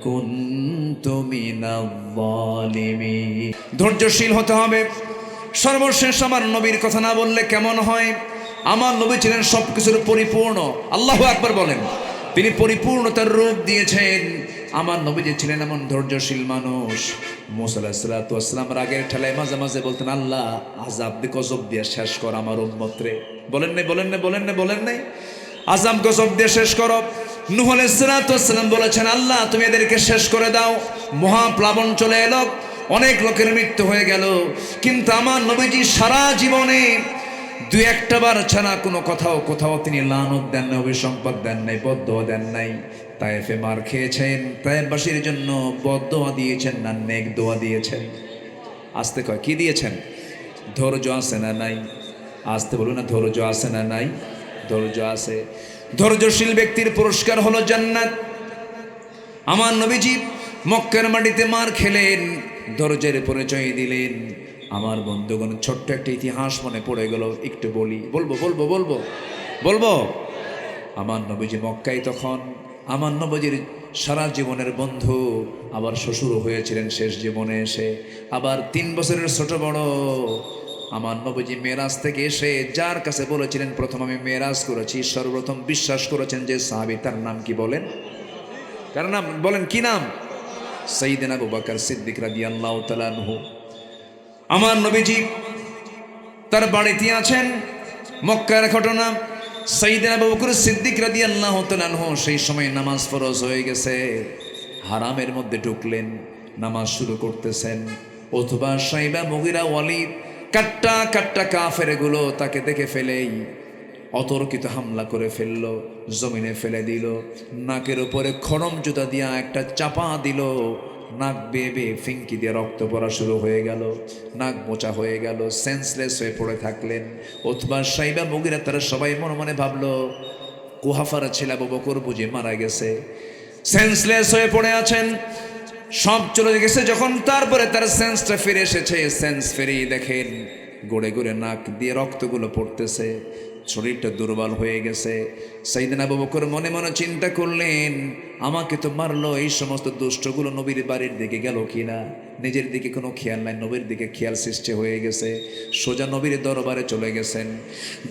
কুনতু মিনাজ জালিমিন। ধৈর্যশীল হতে হবে। সর্বশেষ আমার নবীর কথা না বললে কেমন হয়? আমার নবী ছিলেন সবকিছুর পরিপূর্ণ। আল্লাহু আকবার বলেন। তিনি পরিপূর্ণতার রূপ দিয়েছেন। আমার নবীজি ছিলেন এমন ধৈর্যশীল মানুষ। মুসা আলাইহিস সালাতু ওয়াস সালাম রাগের ঠেলায় মাঝে মাঝে বলতেন, আল্লাহ আযাব দিয়ে গজব দিয়ে শেষ কর আমার উম্মতরে। বলেন নাই? বলেন নাই? বলেন নাই? বলেন নাই? আযাব গজব দিয়ে শেষ করো। নূহ আলাইহিস সালাতু ওয়াস সালাম বলেছেন, আল্লাহ তুমি এদেরকে শেষ করে দাও। মহাপ্লাবন চলে এলো, অনেক লোকের মৃত্যু হয়ে গেল। কিন্তু আমার নবীজি সারা জীবনে 2-1 বার ছাড়া কোনো কোথাও তিনি লানত দেন নাই, অভিসম্পদ দেন নাই, বদদোয়া দেন নাই। তায়েফে মার খেয়েছেন, তায়েফবাসীর জন্য বদদোয়া দিয়েছেন না নেক দোয়া দিয়েছেন? আসতে কয় কি দিয়েছেন? ধৈর্য আছে না নাই? আসতে বলুন না, ধৈর্য আছে না নাই? ধৈর্য আছে। ধৈর্যশীল ব্যক্তির পুরস্কার হলো জান্নাত। আমার নবীজি মক্কার মাটিতে মার খেলেন, ধৈর্যের পরিচয় দিলেন। আমার বন্ধুগণ, ছোট্ট একটা ইতিহাস মনে পড়ে গেল, একটু বলি। বলবো। আমার নবীজি মক্কায় তখন, আমার নবীজির সারা জীবনের বন্ধু আবার শ্বশুর হয়েছিলেন শেষ জীবনে এসে, আবার 3 বছরের ছোট বড়। আমার নবীজি মেরাজ থেকে এসে যার কাছে বলেছিলেন প্রথম আমি মেরাজ করেছি, সর্বপ্রথম বিশ্বাস করেছেন যে সাহাবী, তার নাম কি বলেন? কার নাম বলেন? কি নাম? সাইয়েদনা আবু বকর সিদ্দিক রাদিয়াল্লাহু তাআলা আনহু। আমার নবীজি তার বাড়িতে আছেন, মক্কার ঘটনা। সাইয়েদনা আবু বকর সিদ্দিক রাদিয়াল্লাহু তাআলা আনহু সেই সময় নামাজ ফরজ হয়ে গেছে, হারামের মধ্যে ঢুকলেন, নামাজ শুরু করতেছেন। উতবা, সাইবা, মুগিরা, ওয়ালিদ, কাট্টা কাফেরগুলো তাকে দেখে ফেলেই অতর্কিত হামলা করে ফেললো, জমিনে ফেলে দিল, নাকের উপরে খড়ম জুতা দিয়া একটা চাপা দিল, নাক বেয়ে বেয়ে ফিঙ্কি দিয়ে রক্ত পড়া শুরু হয়ে গেল, নাক মোচা হয়ে গেল, সেন্সলেস হয়ে পড়ে থাকলেন। উতবা, সাইবা, মুগিরা তারা সবাই মনে মনে ভাবলো কুহাফার ছেলে আবু বকর বুঝে মারা গেছে, সেন্সলেস হয়ে পড়ে আছেন, সব চলে গেছে। যখন তারপরে তার সেন্সটা ফিরে এসেছে, সেন্স ফিরিয়ে দেখেন গড়ে গড়ে নাক দিয়ে রক্তগুলো পড়তেছে, শরীরটা দুর্বল হয়ে গেছে। সাইয়েদনা আবু বকর মনে মনে চিন্তা করলেন, আমাকে তো মারলো, এই সমস্ত দুষ্টগুলো নবীর বাড়ির দিকে গেল কিনা, নিজের দিকে কোনো খেয়াল নাই, নবীর দিকে খেয়াল সৃষ্টি হয়ে গেছে। সোজা নবীর দরবারে চলে গেছেন,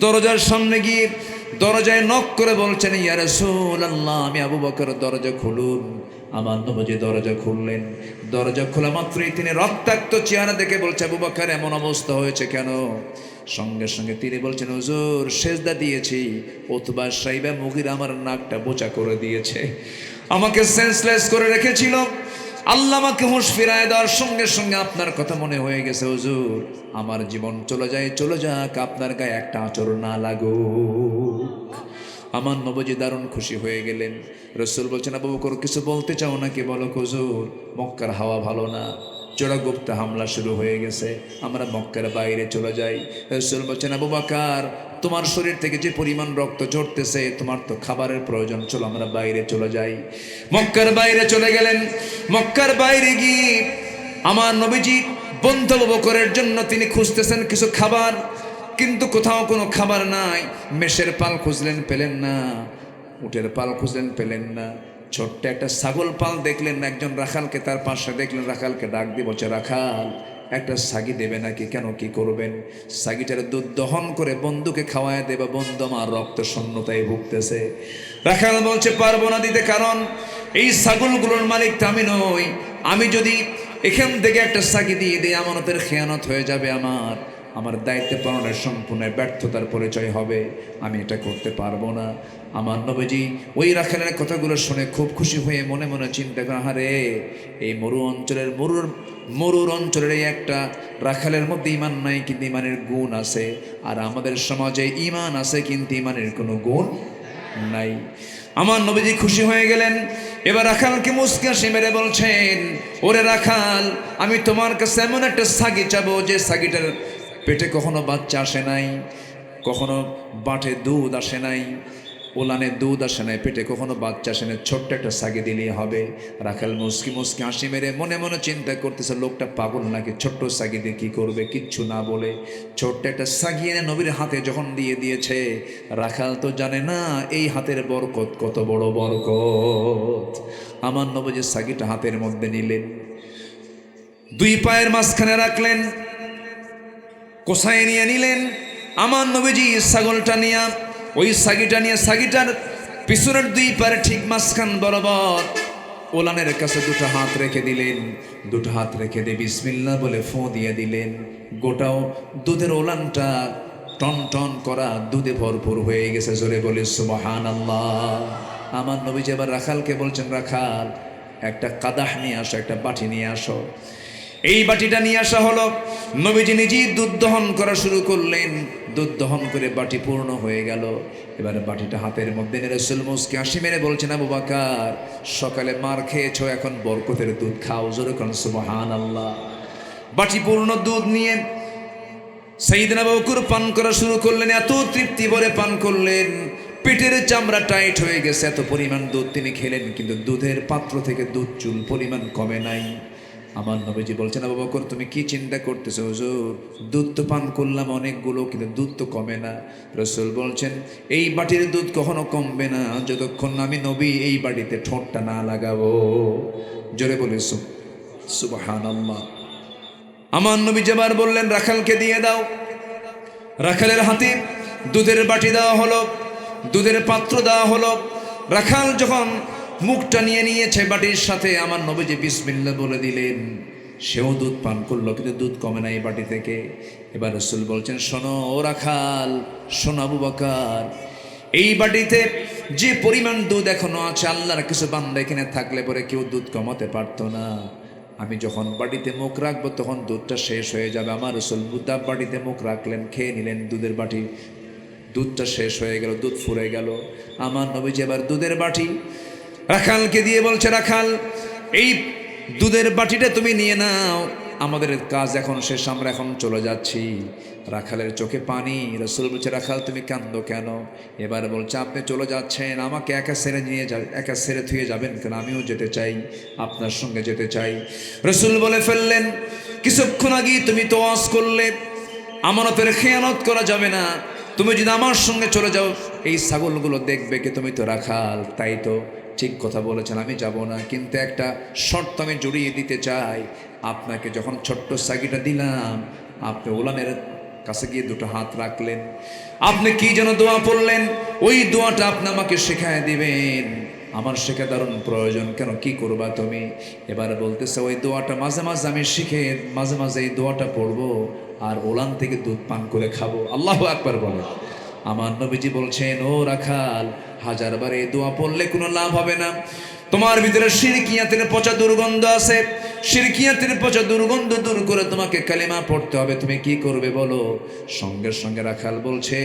দরজার সামনে গিয়ে দরজায় নক করে বলছেন, ইয়া রাসূলুল্লাহ, আমি আবু বকর, দরজা খুলুন। আমার নবীজি দরজা খুললেন, দরজা খোলা মাত্রই তিনি রক্তাক্ত চেহারা দেখে বলছে, আবু বকর এমন অবস্থা হয়েছে কেন? সঙ্গে সঙ্গে তিনি বলছেন, হুজুর সেজদা দিয়েছি, উতবা, সাইবা, মুগিরা আমার নাকটা বোচা করে দিয়েছে, আমাকে সেন্সলেস করে রেখেছিল, আল্লাহ আমাকে হুঁশ ফিরায় দেওয়ার সঙ্গে সঙ্গে আপনার কথা মনে হয়ে গেছে, হুজুর আমার জীবন চলে যাক, আপনার গায়ে একটা আঁচড় না লাগুক। আমার নবীজি দারুণ খুশি হয়ে গেলেন। রাসূল বলছেন, আবু বকর কিছু বলতে চাও নাকি? বলো হুজুর, মক্কার হাওয়া ভালো না, চোরাগুপ্ত হামলা শুরু হয়ে গেছে, আমরা মক্কার বাইরে চলে যাই। রাসূল বলছেন, আবু বকর তোমার শরীর থেকে যে পরিমাণ রক্ত ঝরতেছে, তোমার তো খাবারের প্রয়োজন, চলো আমরা বাইরে চলে যাই। মক্কার বাইরে চলে গেলেন। মক্কার বাইরে গিয়ে আমার নবীজি বন্ধু আবু বকরের জন্য তিনি খুঁজতেছেন কিছু খাবার, কিন্তু কোথাও কোনো খাবার নাই। মেষের পাল খুঁজলেন, পেলেন না, উটের পাল খুঁজলেন, পেলেন না, ছোট্ট একটা ছাগল পাল দেখলেন, একজন রাখালকে তার পাশে দেখলেন, রাখালকে ডাক দিয়ে বলছে, রাখাল একটা ছাগি দেবে নাকি? কেন, কি করবেন? ছাগিটার দুধ দহন করে বন্ধুকে খাওয়ায় দেবে, বন্ধু আমার রক্ত শূন্যতায় ভুগতেছে। রাখাল বলছে, পারবো না দিতে, কারণ এই ছাগলগুলোর মালিক তো আমি নই, আমি যদি এখান থেকে একটা ছাগি দিয়ে দিই আমানতের খেয়ানত হয়ে যাবে, আমার দায়িত্ব পালনের সম্পূর্ণ ব্যর্থতার পরিচয় হবে, আমি এটা করতে পারবো না। আমার নবীজি ওই রাখালের কথাগুলো শুনে খুব খুশি হয়ে মনে মনে চিন্তা করে, আরে এই মরুর অঞ্চলের এই একটা রাখালের মধ্যে ইমান নাই, কিন্তু ইমানের গুণ আছে, আর আমাদের সমাজে ইমান আছে কিন্তু ইমানের কোনো গুণ নাই। আমার নবীজি খুশি হয়ে গেলেন। এবার রাখালকে মুস্কি হাসি মেরে বলছেন, ওরে রাখাল, আমি তোমার কাছে এমন একটা ছাগি চাবো যে ছাগিটার পেটে কখনো বাচ্চা আসে নাই, কখনো বাটে দুধ আসে নাই, ওলানে দুধ আসে নাই, পেটে কখনো বাচ্চা আসে নাই, ছোট্ট একটা ছাগি দিলেই হবে। রাখাল মুস্কি হাসি মেরে মনে মনে চিন্তা করতেছে, লোকটা পাগল নাকি, ছোট্ট ছাগি দিয়ে কী করবে? কিচ্ছু না বলে ছোট্ট একটা ছাগি এনে নবীর হাতে যখন দিয়ে দিয়েছে, রাখাল তো জানে না এই হাতের বরকত কত বড় বরকত। আমার নবীজি ছাগিটা হাতের মধ্যে নিলেন, 2 পায়ের মাঝখানে রাখলেন, কোসায় নিয়ে নিলেন। আমার নবীজি ছাগলটা নিয়ে, ওই ছাগিটার পিছনের 2 পায়ের ঠিক মাঝখান বরাবর ওলানের কাছে 2টা হাত রেখে দিলেন। 2টা হাত রেখে দিয়ে বিসমিল্লাহ বলে ফু দিয়ে দিলেন। গোটাও দুধের ওলানটা টন টন করা দুধে ভরপুর হয়ে গেছে। জোরে বলে সুবহানাল্লাহ। আমার নবীজি এবার রাখালকে বলছেন, রাখাল একটা কাদাহ নিয়ে আসো, একটা বাটি নিয়ে আসো। এই বাটিটা নিয়ে আসা হলো। নবীজি নিজেই দুধ দহন করা শুরু করলেন। দুধ দহন করে বাটি পূর্ণ হয়ে গেল। এবারে বাটিটা হাতের মধ্যে নিয়ে রাসূল মুস্কি হাসি মেরে বলছেন, আবু বকর সকালে মার খেয়েছো, এখন বরকতের দুধ খাও। জোরে কোন সুবহানাল্লাহ। বাটি পূর্ণ দুধ নিয়ে সাইয়েদনা আবু বকর পান করা শুরু করলেন। এত তৃপ্তি ভরে পান করলেন, পেটের চামড়া টাইট হয়ে গেছে, এত পরিমাণ দুধ তিনি খেলেন, কিন্তু দুধের পাত্র থেকে দুধ চুল পরিমাণ কমে নাই। আমার নবীজি বলছেন, আবু বকর তুমি কি চিন্তা করতেছো হুজুর? দুধ তো পান করলাম অনেকগুলো, কিন্তু দুধ তো কমে না। রাসূল বলছেন, এই বাটির দুধ কখনো কমবে না যতক্ষণ আমি নবী এই বাটিতে ঠোঁটটা না লাগাবো। জোরে বলে সুবহানাল্লাহ। আমার নবী যেবার বললেন রাখালকে দিয়ে দাও, রাখালের হাতে দুধের বাটি দেওয়া হলো, দুধের পাত্র দেওয়া হলো। রাখাল যখন মুখটা নিয়ে নিয়েছে বাটির সাথে, আমার নবীজি বিসমিল্লাহ বলে দিলেন, সেও দুধ পান করলো, কিন্তু দুধ কমে না এই বাটি থেকে। এবার রাসূল বলছেন, শোনো ও রাখাল, শোনো আবু বকর, এই বাটিতে যে পরিমাণ দুধ এখনো আছে, আল্লাহর কিছু বান্দা এখানে থাকলে পরে কেউ দুধ কমাতে পারতো না। আমি যখন বাটিতে মুখ রাখবো তখন দুধটা শেষ হয়ে যাবে। আমার রাসূল বুদ্ধা বাটিতে মুখ রাখলেন, খেয়ে নিলেন দুধের বাটি, দুধটা শেষ হয়ে গেল, দুধ ফুরে গেল। আমার নবীজি এবার দুধের বাটি রাখালকে দিয়ে বলছে, রাখাল এই দুধের বাটিটা তুমি নিয়ে নাও, আমাদের কাজ এখন শেষ, আমরা এখন চলে যাচ্ছি। রাখালের চোখে পানি। রাসূল বলছে, রাখাল তুমি কাঁদো কেন? এবার বলছে, আপনি চলে যাচ্ছেন, আমাকে একা ছেড়ে নিয়ে যাবেন, একা ছেড়ে থুয়ে যাবেন কেন? আমিও যেতে চাই, আপনার সঙ্গে যেতে চাই। রাসূল বলে ফেললেন, কিছুক্ষণ আগেই তুমি তো ওয়াজ করলে আমানতের খেয়ানত করা যাবে না, তুমি যদি আমার সঙ্গে চলে যাও এই ছাগলগুলো দেখবে কি? তুমি তো রাখাল। তাই তো, ঠিক কথা বলেছেন, আমি যাব না, কিন্তু একটা শর্ত আমি জড়িয়ে দিতে চাই। আপনাকে যখন ছোট্ট সাগিটা দিলাম, আপনি ওলানের কাছে গিয়ে দুটো হাত রাখলেন, আপনি কি যেন দোয়া পড়লেন, ওই দোয়াটা আপনি আমাকে শেখায় দিবেন। আমার শেখা দারুণ প্রয়োজন, কেন কি করবা তুমি? এবার বলতেছে, ওই দোয়াটা মাঝে মাঝে আমি শিখে মাঝে মাঝে এই দোয়াটা পড়বো, আর ওলান থেকে দুধ পান করে খাবো। আল্লাহু আকবার বলে। আমার নবীজি বলছেন, ও রাখাল, হাজারবার এই দোয়া পড়লে কোনো লাভ হবে না। তোমার ভিতরে শিরকিয়াতের পচা দুর্গন্ধ আছে, শিরকিয়াতের পচা দুর্গন্ধ দূর করে তোমাকে কালিমা পড়তে হবে। তুমি কি করবে বলো? সঙ্গে সঙ্গে রাখাল বলছে,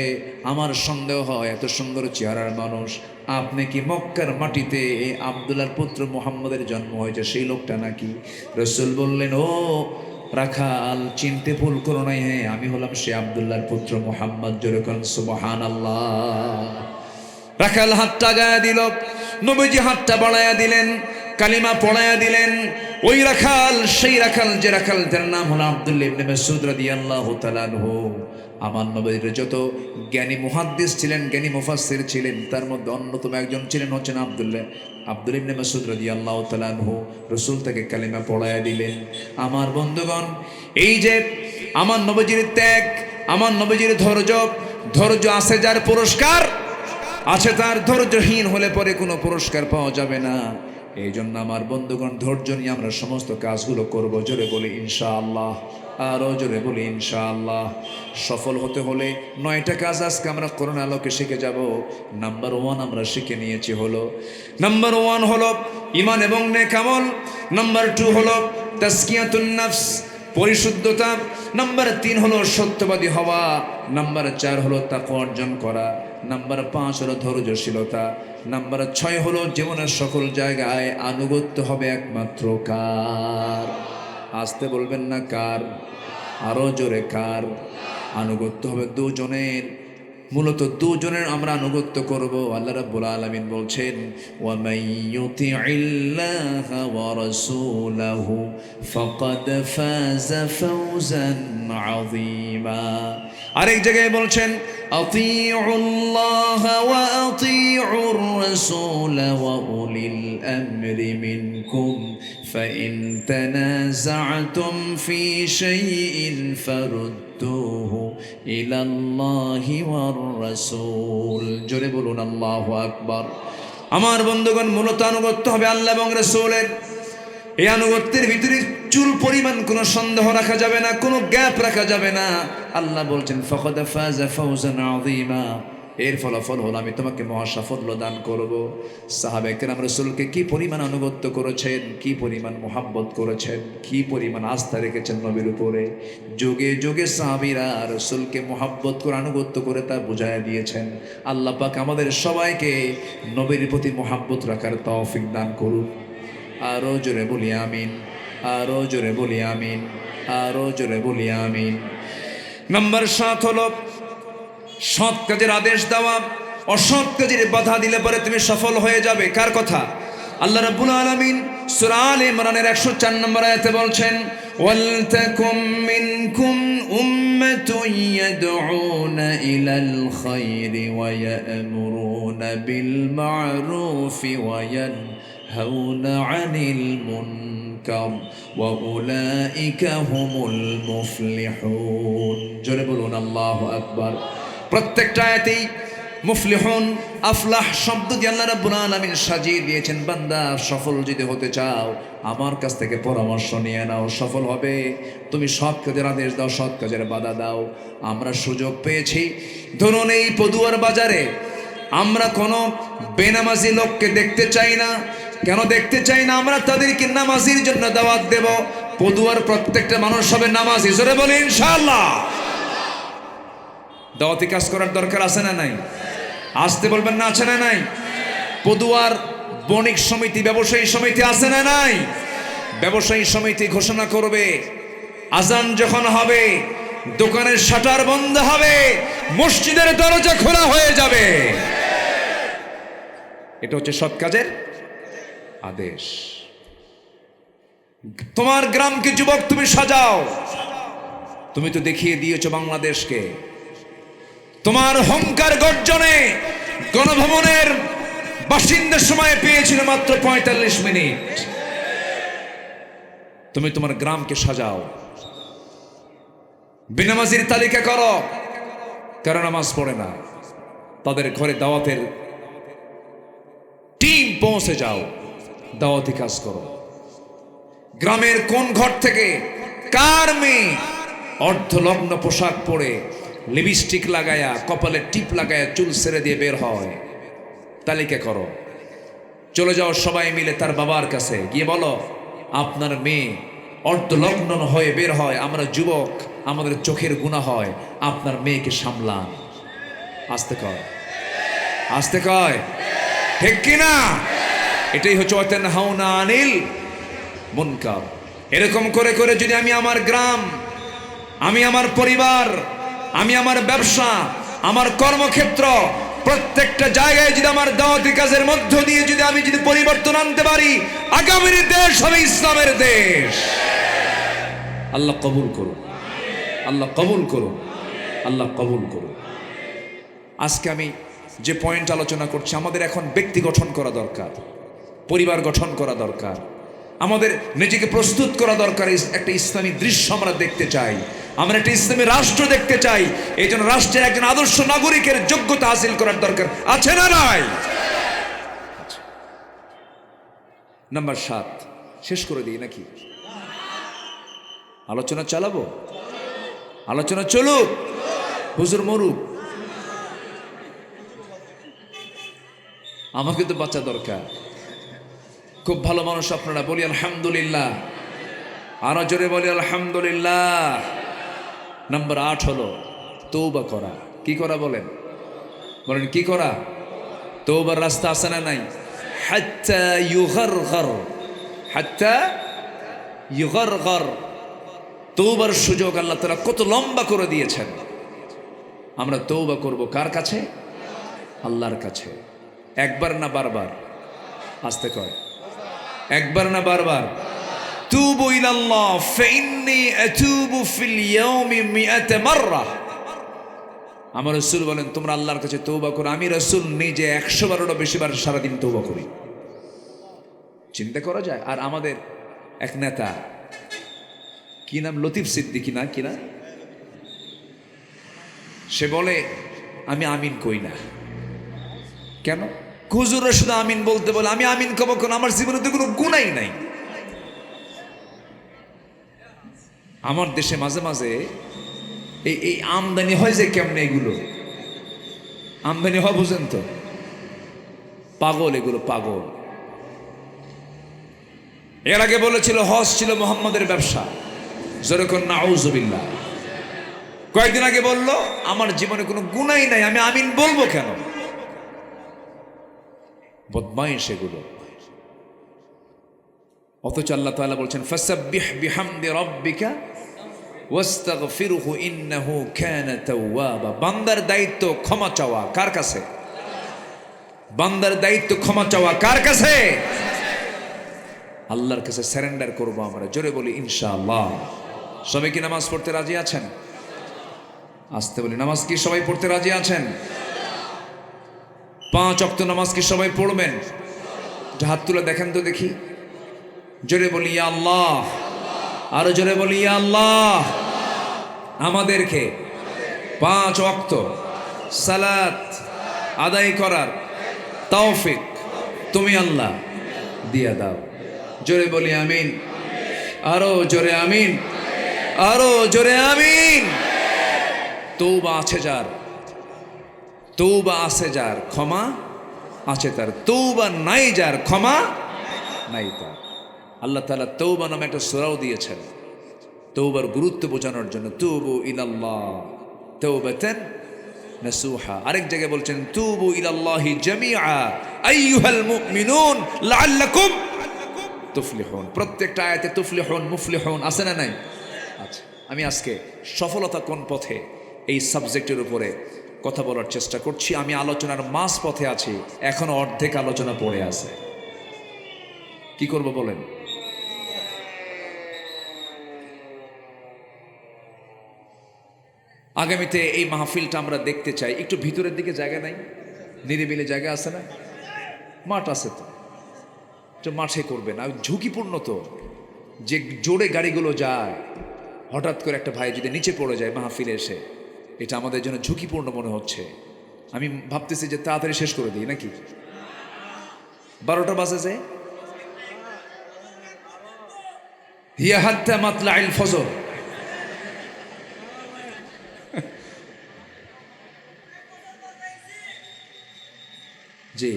আমার সন্দেহ হয় এত সুন্দর চেহারার মানুষ, আপনি কি মক্কার মাটিতে আব্দুল্লাহর পুত্র মুহাম্মদের জন্ম হয়েছে সেই লোকটা নাকি? রাসূল বললেন, ও রাখাল, চিনতে ভুল করো নাই, হ্যাঁ আমি হলাম সে আব্দুল্লাহর পুত্র মুহাম্মদ। জোরে বলেন সুবহানাল্লাহ। রাখাল হাতটা গায়ে দিল, নবীজি হাতটা বাড়ায়া দিলেন, কালিমা পড়ায়া দিলেন। ওই রাখাল সেই রাখাল যে রাখালটার নাম হলো আব্দুল্লাহ ইবনে মাসউদ রাদিয়াল্লাহু তাআলা আনহু। আমার নবীর যত জ্ঞানী মুহাদ্দিস ছিলেন, জ্ঞানী মুফাসসির ছিলেন, তার মধ্যে অন্যতম একজন ছিলেন হচ্ছেন আব্দুল্লাহ ইবনে মাসউদ রাদিয়াল্লাহু তাআলা আনহু। রাসূল তাকে কালিমা পড়ায়া দিলেন। আমার বন্ধুগণ, এই যে আমার নবীজির ত্যাগ, আমার নবীজির ধৈর্য আছে যার, পুরস্কার আছে তার। ধৈর্যহীন হলে পরে কোনো পুরস্কার পাওয়া যাবে না। এই জন্য আমার বন্ধুগণ, ধৈর্য নিয়ে আমরা সমস্ত কাজগুলো করব। জোরে বলি ইনশাআল্লাহ, আরও জোরে বলি ইনশাআল্লাহ। সফল হতে হলে 9টা কাজ আজকে আমরা কোরআন আলোকে শিখে যাব। নাম্বার 1 আমরা শিখে নিয়েছি হলো, নাম্বার 1 হলো ঈমান এবং নেক আমল। নাম্বার 2 হলো তাসকিয়াতুন নফস, পরিশুদ্ধতা। নাম্বার 3 হলো সত্যবাদী হওয়া। নাম্বার 4 হলো তাকওয়া অর্জন করা। নাম্বার 5 হলো ধৈর্যশীলতা। নাম্বার 6 হলো জীবনের সকল জায়গায় আনুগত্য হবে একমাত্র কার? আসতে বলবেন না কার, আরো জোরে কার? আনুগত্য হবে দুজনের। মূলত দুজনের আমরা আনুগত্য করব। আল্লাহ রাব্বুল আলামিন বলছেন, ওয়া মাইয়ুতিইল্লাহা ওয়া রাসূলাহু ফাকাদ ফাযা ফাওজান আযীমা। আরেক জায়গায় বলছেন, আতিউল্লাহা ওয়া আতিউর রাসূল ওয়া উলিল আমরি মিনকুম ফাইন তানাযা'তুম ফি শাইইন ফারুদ্দুহু ইলাল্লাহি ওয়ার রাসূল। জোরে বলুন আল্লাহু আকবার। আমার বন্ধুগণ, মূলত আনুগত্য হবে আল্লাহ এবং রাসূলের। এই আনুগত্যের ভিতরে চুল পরিমাণ কোনো সন্দেহ রাখা যাবে না, কোনো গ্যাপ রাখা যাবে না। আল্লাহ বলছেন, ফাকাদ ফাযা ফাওজান আযীমা। এর ফলাফল হলো আমি তোমাকে মহা সাফল্য দান করব। সাহাবায়ে কেরাম রাসূলকে কি পরিমাণ আনুগত্য করেছেন, কি পরিমাণ মুহাব্বত করেছেন, কি পরিমাণ আস্থা রেখেছেন নবীর উপরে। যুগে যুগে সাহাবীরা রাসূলকে মুহাব্বত করে আনুগত্য করে তা বুঝাইয়া দিয়েছেন। আল্লাহ পাক আমাদের সবাইকে নবীর প্রতি মুহাব্বত রাখার তৌফিক দান করুন। আরো জোরে বলি আমিন, আরো জোরে বলি আমিন, আরো জোরে বলি আমিন। নাম্বার 7 হলো সৎ কাজের আদেশ দেওয়া। অসৎ কাজের বাধা দিলে পরে তুমি সফল হয়ে যাবে। কার কথা? আল্লাহ রাব্বুল আলামিন সূরা আলে ইমরানের 104 নম্বর আয়াতে বলছেন, ওয়ালতাকুম মিনকুম উম্মাতুন ইয়াদউনা ইলাল খায়রি ওয়া ইয়া'মুরুনা বিল মা'রুফি ওয়া ইয়ানহাউনা আনিল মুনকার ওয়া উলাইকা হুমুল মুফলিহুন। জোরে বলুন আল্লাহু আকবার। প্রত্যেকটা আয়াতেই মুফলিহুন, আফলাহ শব্দ দিয়ে আল্লাহ রাব্বুল আলামিন সাজিয়ে দিয়েছেন। বান্দা, সফল যদি হতে চাও আমার কাছ থেকে পরামর্শ নিয়ে নাও, সফল হবে। তুমি সৎ কাজের আদেশ দাও, সৎ কাজের বাধা দাও। আমরা সুযোগ পেয়েছি, ধরুন এই পদুয়ার বাজারে আমরা কোনো বেনামাজি লোককে দেখতে চাই না। কেন দেখতে চাই না? আমরা তাদেরকে নামাজির জন্য দাওয়াত দেব। পদুয়ার প্রত্যেকটা মানুষ হবে নামাজি। জোরে বলি ইনশাআল্লাহ। দাওয়াতি কাজ করার দরকার আছে না নাই? আসতে বলবেন না, আছে না নাই? পদুয়ার বণিক সমিতি, ব্যবসায়ী সমিতি আছে না নাই? ব্যবসায়ী সমিতি ঘোষণা করবে, আজান যখন হবে দোকানের শাটার বন্ধ হবে, মসজিদের দরজা খোলা হয়ে যাবে। এটা হচ্ছে সৎ কাজের আদেশ। তোমার গ্রামকে যুবক তুমি সাজাও। তুমি তো দেখিয়ে দিয়েছো বাংলাদেশকে। তোমার হংকার গর্জনে গণভবনের বাসিন্দার সময় পেয়েছিল মাত্র 45 মিনিট। তুমি তোমার গ্রামকে সাজাও, বেনামাজির তালিকা করো। কারণ নামাজ পড়ে না, তাদের ঘরে দাওয়াতের টিম পৌঁছে যাও, দাওয়াতি কাজ করো। গ্রামের কোন ঘর থেকে কার মেয়ে অর্ধলগ্ন পোশাক পরে, লিপস্টিক লাগায়া, কপালে টিপ লাগায়া, চুল ছেড়ে দিয়ে বের হয়, তালিকা করো। চলে যাও সবাই মিলে তার বাবার কাছে গিয়ে বলো, আপনার মেয়ে অর্ধলগ্ন হয়ে বের হয়, আমরা যুবক, আমাদের চোখের গুনাহ হয়, আপনার মেয়েকে সামলান। আসতে কয়, আসতে কয়, ঠিক কিনা? এটাই হচ্ছে ওয়াতানহাউনা আনিল মুনকার। এরকম করে করে যদি আমি আমার গ্রাম, আমি আমার পরিবার, আমি আমার ব্যবসা, আমার কর্মক্ষেত্র, প্রত্যেকটা জায়গায় যদি আমার দাওয়াতি কাজের মধ্য দিয়ে আমি যদি পরিবর্তন আনতে পারি, আগামীর দেশ হবে ইসলামের দেশ। আল্লাহ কবুল করুন, আল্লাহ কবুল করুন, আল্লাহ কবুল করুন। আজকে আমি যে পয়েন্ট আলোচনা করছি, আমাদের এখন ব্যক্তি গঠন করা দরকার, পরিবার গঠন করা দরকার, আমাদের নিজেকে প্রস্তুত করা দরকার। একটা ইসলামী দৃশ্য আমরা দেখতে চাই, আমরা একটা ইসলামী রাষ্ট্র দেখতে চাই। এই জন্য রাষ্ট্রের একজন আদর্শ নাগরিকের যোগ্যতা হাসিল করার দরকার আছে না নাই? নাম্বার 7 শেষ করে দিই নাকি? আলোচনা চালাবো, আলোচনা চলুক, হুজুর মরুক, আমাকে তো বাঁচা দরকার। খুব ভালো মানুষ আপনারা, বলি আলহামদুলিল্লাহ, আরো জোরে বলি আলহামদুলিল্লাহ। নাম্বার 8 হলো তওবা করা। কি করা বলেন? বলেন কি করা? তওবার রাস্তা আছে না নাই? হাত্তা ইউগারগার, হাত্তা ইউগারগার। তওবার সুযোগ আল্লাহ তাআলা কত লম্বা করে দিয়েছেন। আমরা তওবা করব কার কাছে? আল্লাহর কাছে। একবার না বারবার? আসতে কয়, একবার না বারবার? তুবু ইলাল্লাহ ফাইন্নী আতুবু ফিল ইয়াউমি 100 মাররা। আমার রাসূল বলেন, তোমরা আল্লাহর কাছে তওবা করো। আমি রাসূল নিজে 100 বারেরও বেশিবার সারাদিন তওবা করি। চিন্তা করা যায়? আর আমাদের এক নেতা, কি নাম, লতিফ সিদ্দিকী না কি না, সে বলে আমি আমিন কই না। কেন? হুজুররা শুধু আমিন বলতে বলে, আমি আমিন কব কেন? আমার জীবনে তো কোনো গুনাই নাই। আমার দেশে মাঝে মাঝে এই আমদানি হয় যে কেমনে, এগুলো আমদানি হয় বুঝেন তো? পাগল এগুলো, পাগল। এর আগে বলেছিল হজ ছিল মুহাম্মাদের ব্যবসা। যেরকম নাউজুবিল্লাহ। কয়েকদিন আগে বললো আমার জীবনে কোনো গুনাই নাই, আমি আমিন বলবো কেন? বদমাইশ এগুলো। অথচ আল্লাহ তাআলা বলছেন ফাসাব্বিহ বিহামদি রাব্বিকা ওয়াস্তাগফিরহু ইন্নাহু কানা তাওয়াবা। বান্দার দায়িত্ব ক্ষমা চাওয়া কার কাছে? বান্দার দায়িত্ব ক্ষমা চাওয়া কার কাছে? আল্লাহর কাছে সারেন্ডার করব আমরা। জোরে বলি ইনশাআল্লাহ। সবাই কি নামাজ পড়তে রাজি আছেন? আসতে বলি, নামাজ কি সবাই পড়তে রাজি আছেন? 5 ওয়াক্ত নামাজ কি সবাই পড়বেন? হাত তুলে দেখেন তো দেখি। জোরে বলি ইয়া আল্লাহ। আরো জোরে বলি ইয়া আল্লাহ। আমাদেরকে 5 ওয়াক্ত সালাত আদায় করার তৌফিক তুমি আল্লাহ দিয়া দাও। জোরে বলি আমিন। আরো জোরে আমিন। আরো জোরে আমিন। তওবা আছে যার, তওবা আছে যার, ক্ষমা আছে তার। তওবা নাই যার, ক্ষমা নাই তার। আল্লাহ তাআলা তওবা নামে একটা সূরাও দিয়েছেন তওবার গুরুত্ব বোঝানোর জন্য। তুবু ইলাল্লাহ তাওবাতান নাসুহা। আরেক জায়গায় বলছেন তুবু ইলাল্লাহি জামিআ আইয়ুহাল মুমিনুন লাআল্লাকুম তুফলিহুন। প্রত্যেকটা আয়াতে তুফলিহুন মুফলিহুন আছে না নাই? আচ্ছা, আমি আজকে সফলতা কোন পথে এই সাবজেক্টের উপরে কথা বলার চেষ্টা করছি। আমি আলোচনার মাঝ পথে আছি, এখনো অর্ধেক আলোচনা পড়ে আছে। কি করব বলেন? আগামীতে এই মাহফিলটা আমরা দেখতে চাই। একটু ভিতরের দিকে জায়গা নাই? নিরিবিলি জায়গা আছে না? মাঠ আছে তো, একটু মাঠে করবেন। আর ঝুঁকিপূর্ণ তো, যে জোরে গাড়িগুলো যায়, হঠাৎ করে একটা ভাই যদি নিচে পড়ে যায় মাহফিলে এসে, এটা আমাদের জন্য ঝুঁকিপূর্ণ মনে হচ্ছে। আমি ভাবতেছি যে তাড়াতাড়ি শেষ করে দিই নাকি? 12টা বাজে। হিয়া হাত্তা মাতলাইল ফজর। জি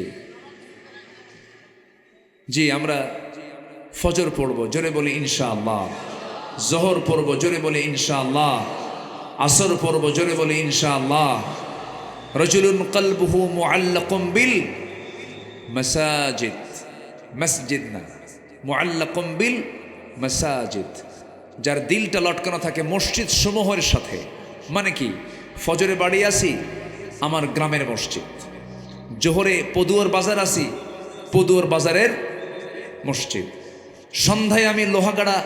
জি, আমরা ফজর পড়ব, জোরে বলি ইনশাআল্লাহ। জোহর পড়ব, জোরে বলি ইনশাআল্লাহ। আসর পড়ব, জোরে বলি ইনশাআল্লাহ। রাজুলুন কলবুহু মুআল্লাকুম বিল মাসাজিদ, মসজিদ না, মুআল্লাকুম বিল মাসাজিদ। যার দিলটা লটকানো থাকে মসজিদ সমূহের সাথে। মানে কি? ফজরে বাড়ি আসি, আমার গ্রামের মসজিদ। জোহরে পদুয়ার বাজার আসি, পদুয়ার বাজারের মসজিদ। সন্ধ্যায় আমি লোহাগাড়া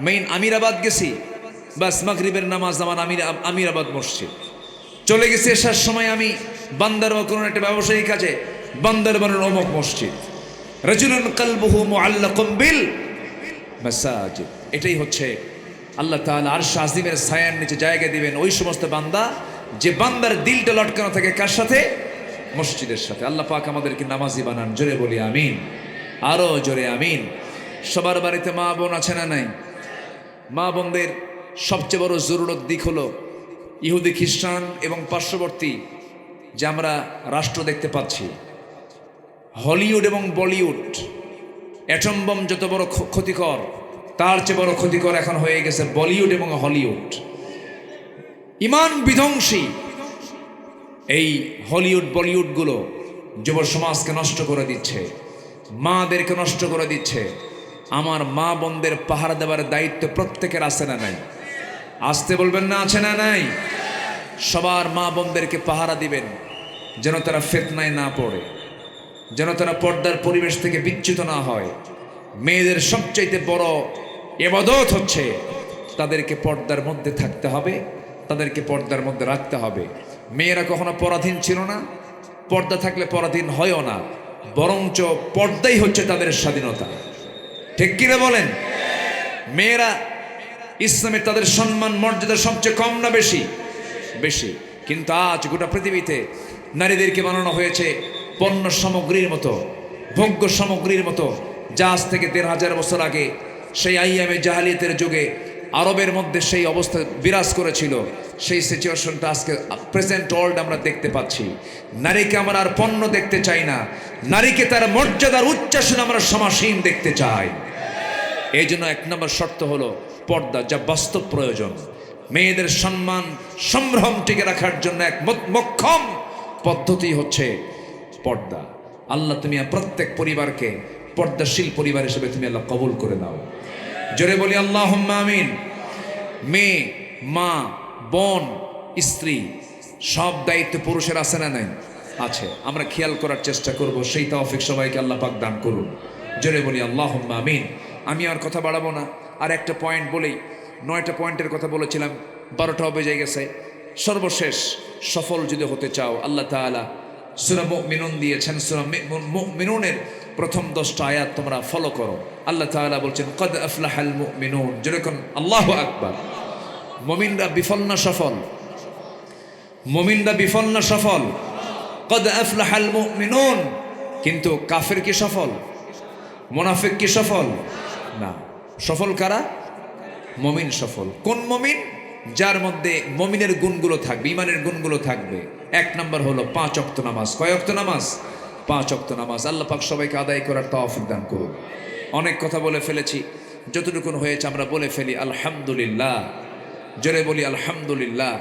মেইন আমিরাবাদ গেছি, বাস মাগরিবের নামাজ আমার আমিরাবাদ মসজিদ। চলে গেছি এসার সময় আমি বান্দারবান কোনো একটা ব্যবসায়ী কাজে, বান্দারবানের অমুক মসজিদ। রাজুলুন কলবুহু মুআল্লাকুম বিল মাসাজিদ। এটাই হচ্ছে আল্লাহ তাআলা আরশ আজিমের ছায়ার নিচে জায়গা দিবেন ওই সমস্ত বান্দা, যে বান্দার দিলটা লটকানো থাকে কার সাথে? মসজিদের সাথে। আল্লাহ পাক আমাদেরকে নামাজি বানান। জোরে বলি আমিন। আরো জোরে আমিন। সবার বাড়িতে মা বোন আছে না নাই? মা বোনদের সবচেয়ে বড় জরুরত দিক হলো ইহুদি খ্রিস্টান এবং পার্শ্ববর্তী যে আমরা রাষ্ট্র দেখতে পাচ্ছি, হলিউড এবং বলিউড, অ্যাটম বম যত বড় ক্ষতিকর, তার চেয়ে বড় ক্ষতিকর এখন হয়ে গেছে বলিউড এবং হলিউড। ইমান বিধ্বংসী এই হলিউড বলিউডগুলো যুব সমাজকে নষ্ট করে দিচ্ছে, মাদেরকে নষ্ট করে দিচ্ছে। আমার মা বোনদের পাহারা দেওয়ার দায়িত্ব প্রত্যেকের আছে না নাই? আসতে বলবেন না, আছে না নাই? সবার মা বোনদেরকে পাহারা দিবেন, যেন তারা ফিতনায় না পড়ে, যেন তারা পর্দার পরিবেশ থেকে বিচ্যুত না হয়। মেয়েদের সবচাইতে বড় ইবাদত হচ্ছে তাদেরকে পর্দার মধ্যে থাকতে হবে, তাদেরকে পর্দার মধ্যে রাখতে হবে। মেয়েরা কখনো পরাধীন ছিল না, পর্দা থাকলে পরাধীন হয়ও না, বরঞ্চ পর্দাই হচ্ছে তাদের স্বাধীনতা। ঠিক কিনা বলেন? মেয়েরা ইসলামে তাদের সম্মান মর্যাদা সবচেয়ে কম না বেশি? বেশি। কিন্তু আজ গোটা পৃথিবীতে নারীদেরকে বানানো হয়েছে পণ্য সামগ্রীর মতো, ভোগ্য সামগ্রীর মতো, যা আজ থেকে ১৫০০ বছর আগে সেই আইয়ামে জাহালিয়াতের যুগে আরবের মধ্যে সেই অবস্থা বিরাজ করেছিল। সেই সিচুয়েশনটা আজকে প্রেজেন্ট ওয়ার্ল্ড আমরা দেখতে পাচ্ছি। নারীকে আমরা আর পণ্য দেখতে চাই না, নারীকে তার মর্যাদার উচ্চাসনে আমরা সমাসীন দেখতে চাই। এই জন্য ১ নম্বর শর্ত হলো পর্দা, যা বাস্তব প্রয়োজন। মেয়েদের সম্মান সম্ভ্রম টিকে রাখার জন্য এক মোক্ষম পদ্ধতি হচ্ছে পর্দা। আল্লাহ তুমি প্রত্যেক পরিবারকে পর্দাশীল পরিবার হিসেবে তুমি আল্লাহ কবুল করে দাও। জোরে বলি আল্লাহুম্মা আমিন। মেয়ে, মা, বোন, স্ত্রী সব দায়িত্ব পুরুষের আছে না নাই? আছে। আমরা খেয়াল করার চেষ্টা করব, সেই তৌফিক সবাইকে আল্লাহ পাক দান করুন। জোরে বলি আল্লাহুম্মা আমিন। আমি আর কথা বাড়াবো না, আর একটা পয়েন্ট বলেই, 9টা পয়েন্টের কথা বলেছিলাম, 12টাও বেজে গেছে। সর্বশেষ সফল যদি হতে চাও, আল্লাহ তাআলা সূরা মুমিনুন দিয়েছেন। সূরা মুমিনুনের প্রথম 10টা আয়াত তোমরা ফলো করো। আল্লাহ তাআলা বলছেন কদ আফলাহাল মুমিনুন, যেরকম আল্লাহু আকবার। মুমিনরা বিফল না সফল? মুমিনরা বিফল না সফল? কদ আফলাহাল মুমিনুন। কিন্তু কাফের কি সফল? মুনাফিক কি সফল? না। সফল কারা? মুমিন সফল। কোন মুমিন? যার মধ্যে মুমিনের গুণগুলো থাকবে, ঈমানের গুণগুলো থাকবে। 1 নম্বর হলো 5 ওয়াক্ত নামাজ। কয় ওয়াক্ত নামাজ? 5 ওয়াক্ত নামাজ। আল্লাহ পাক সবাইকে আদায় করার তৌফিক দান করুন। অনেক কথা বলে ফেলেছি, যতটুকু হয়েছে আমরা বলে ফেলি আলহামদুলিল্লাহ। জোরে বলি আলহামদুলিল্লাহ।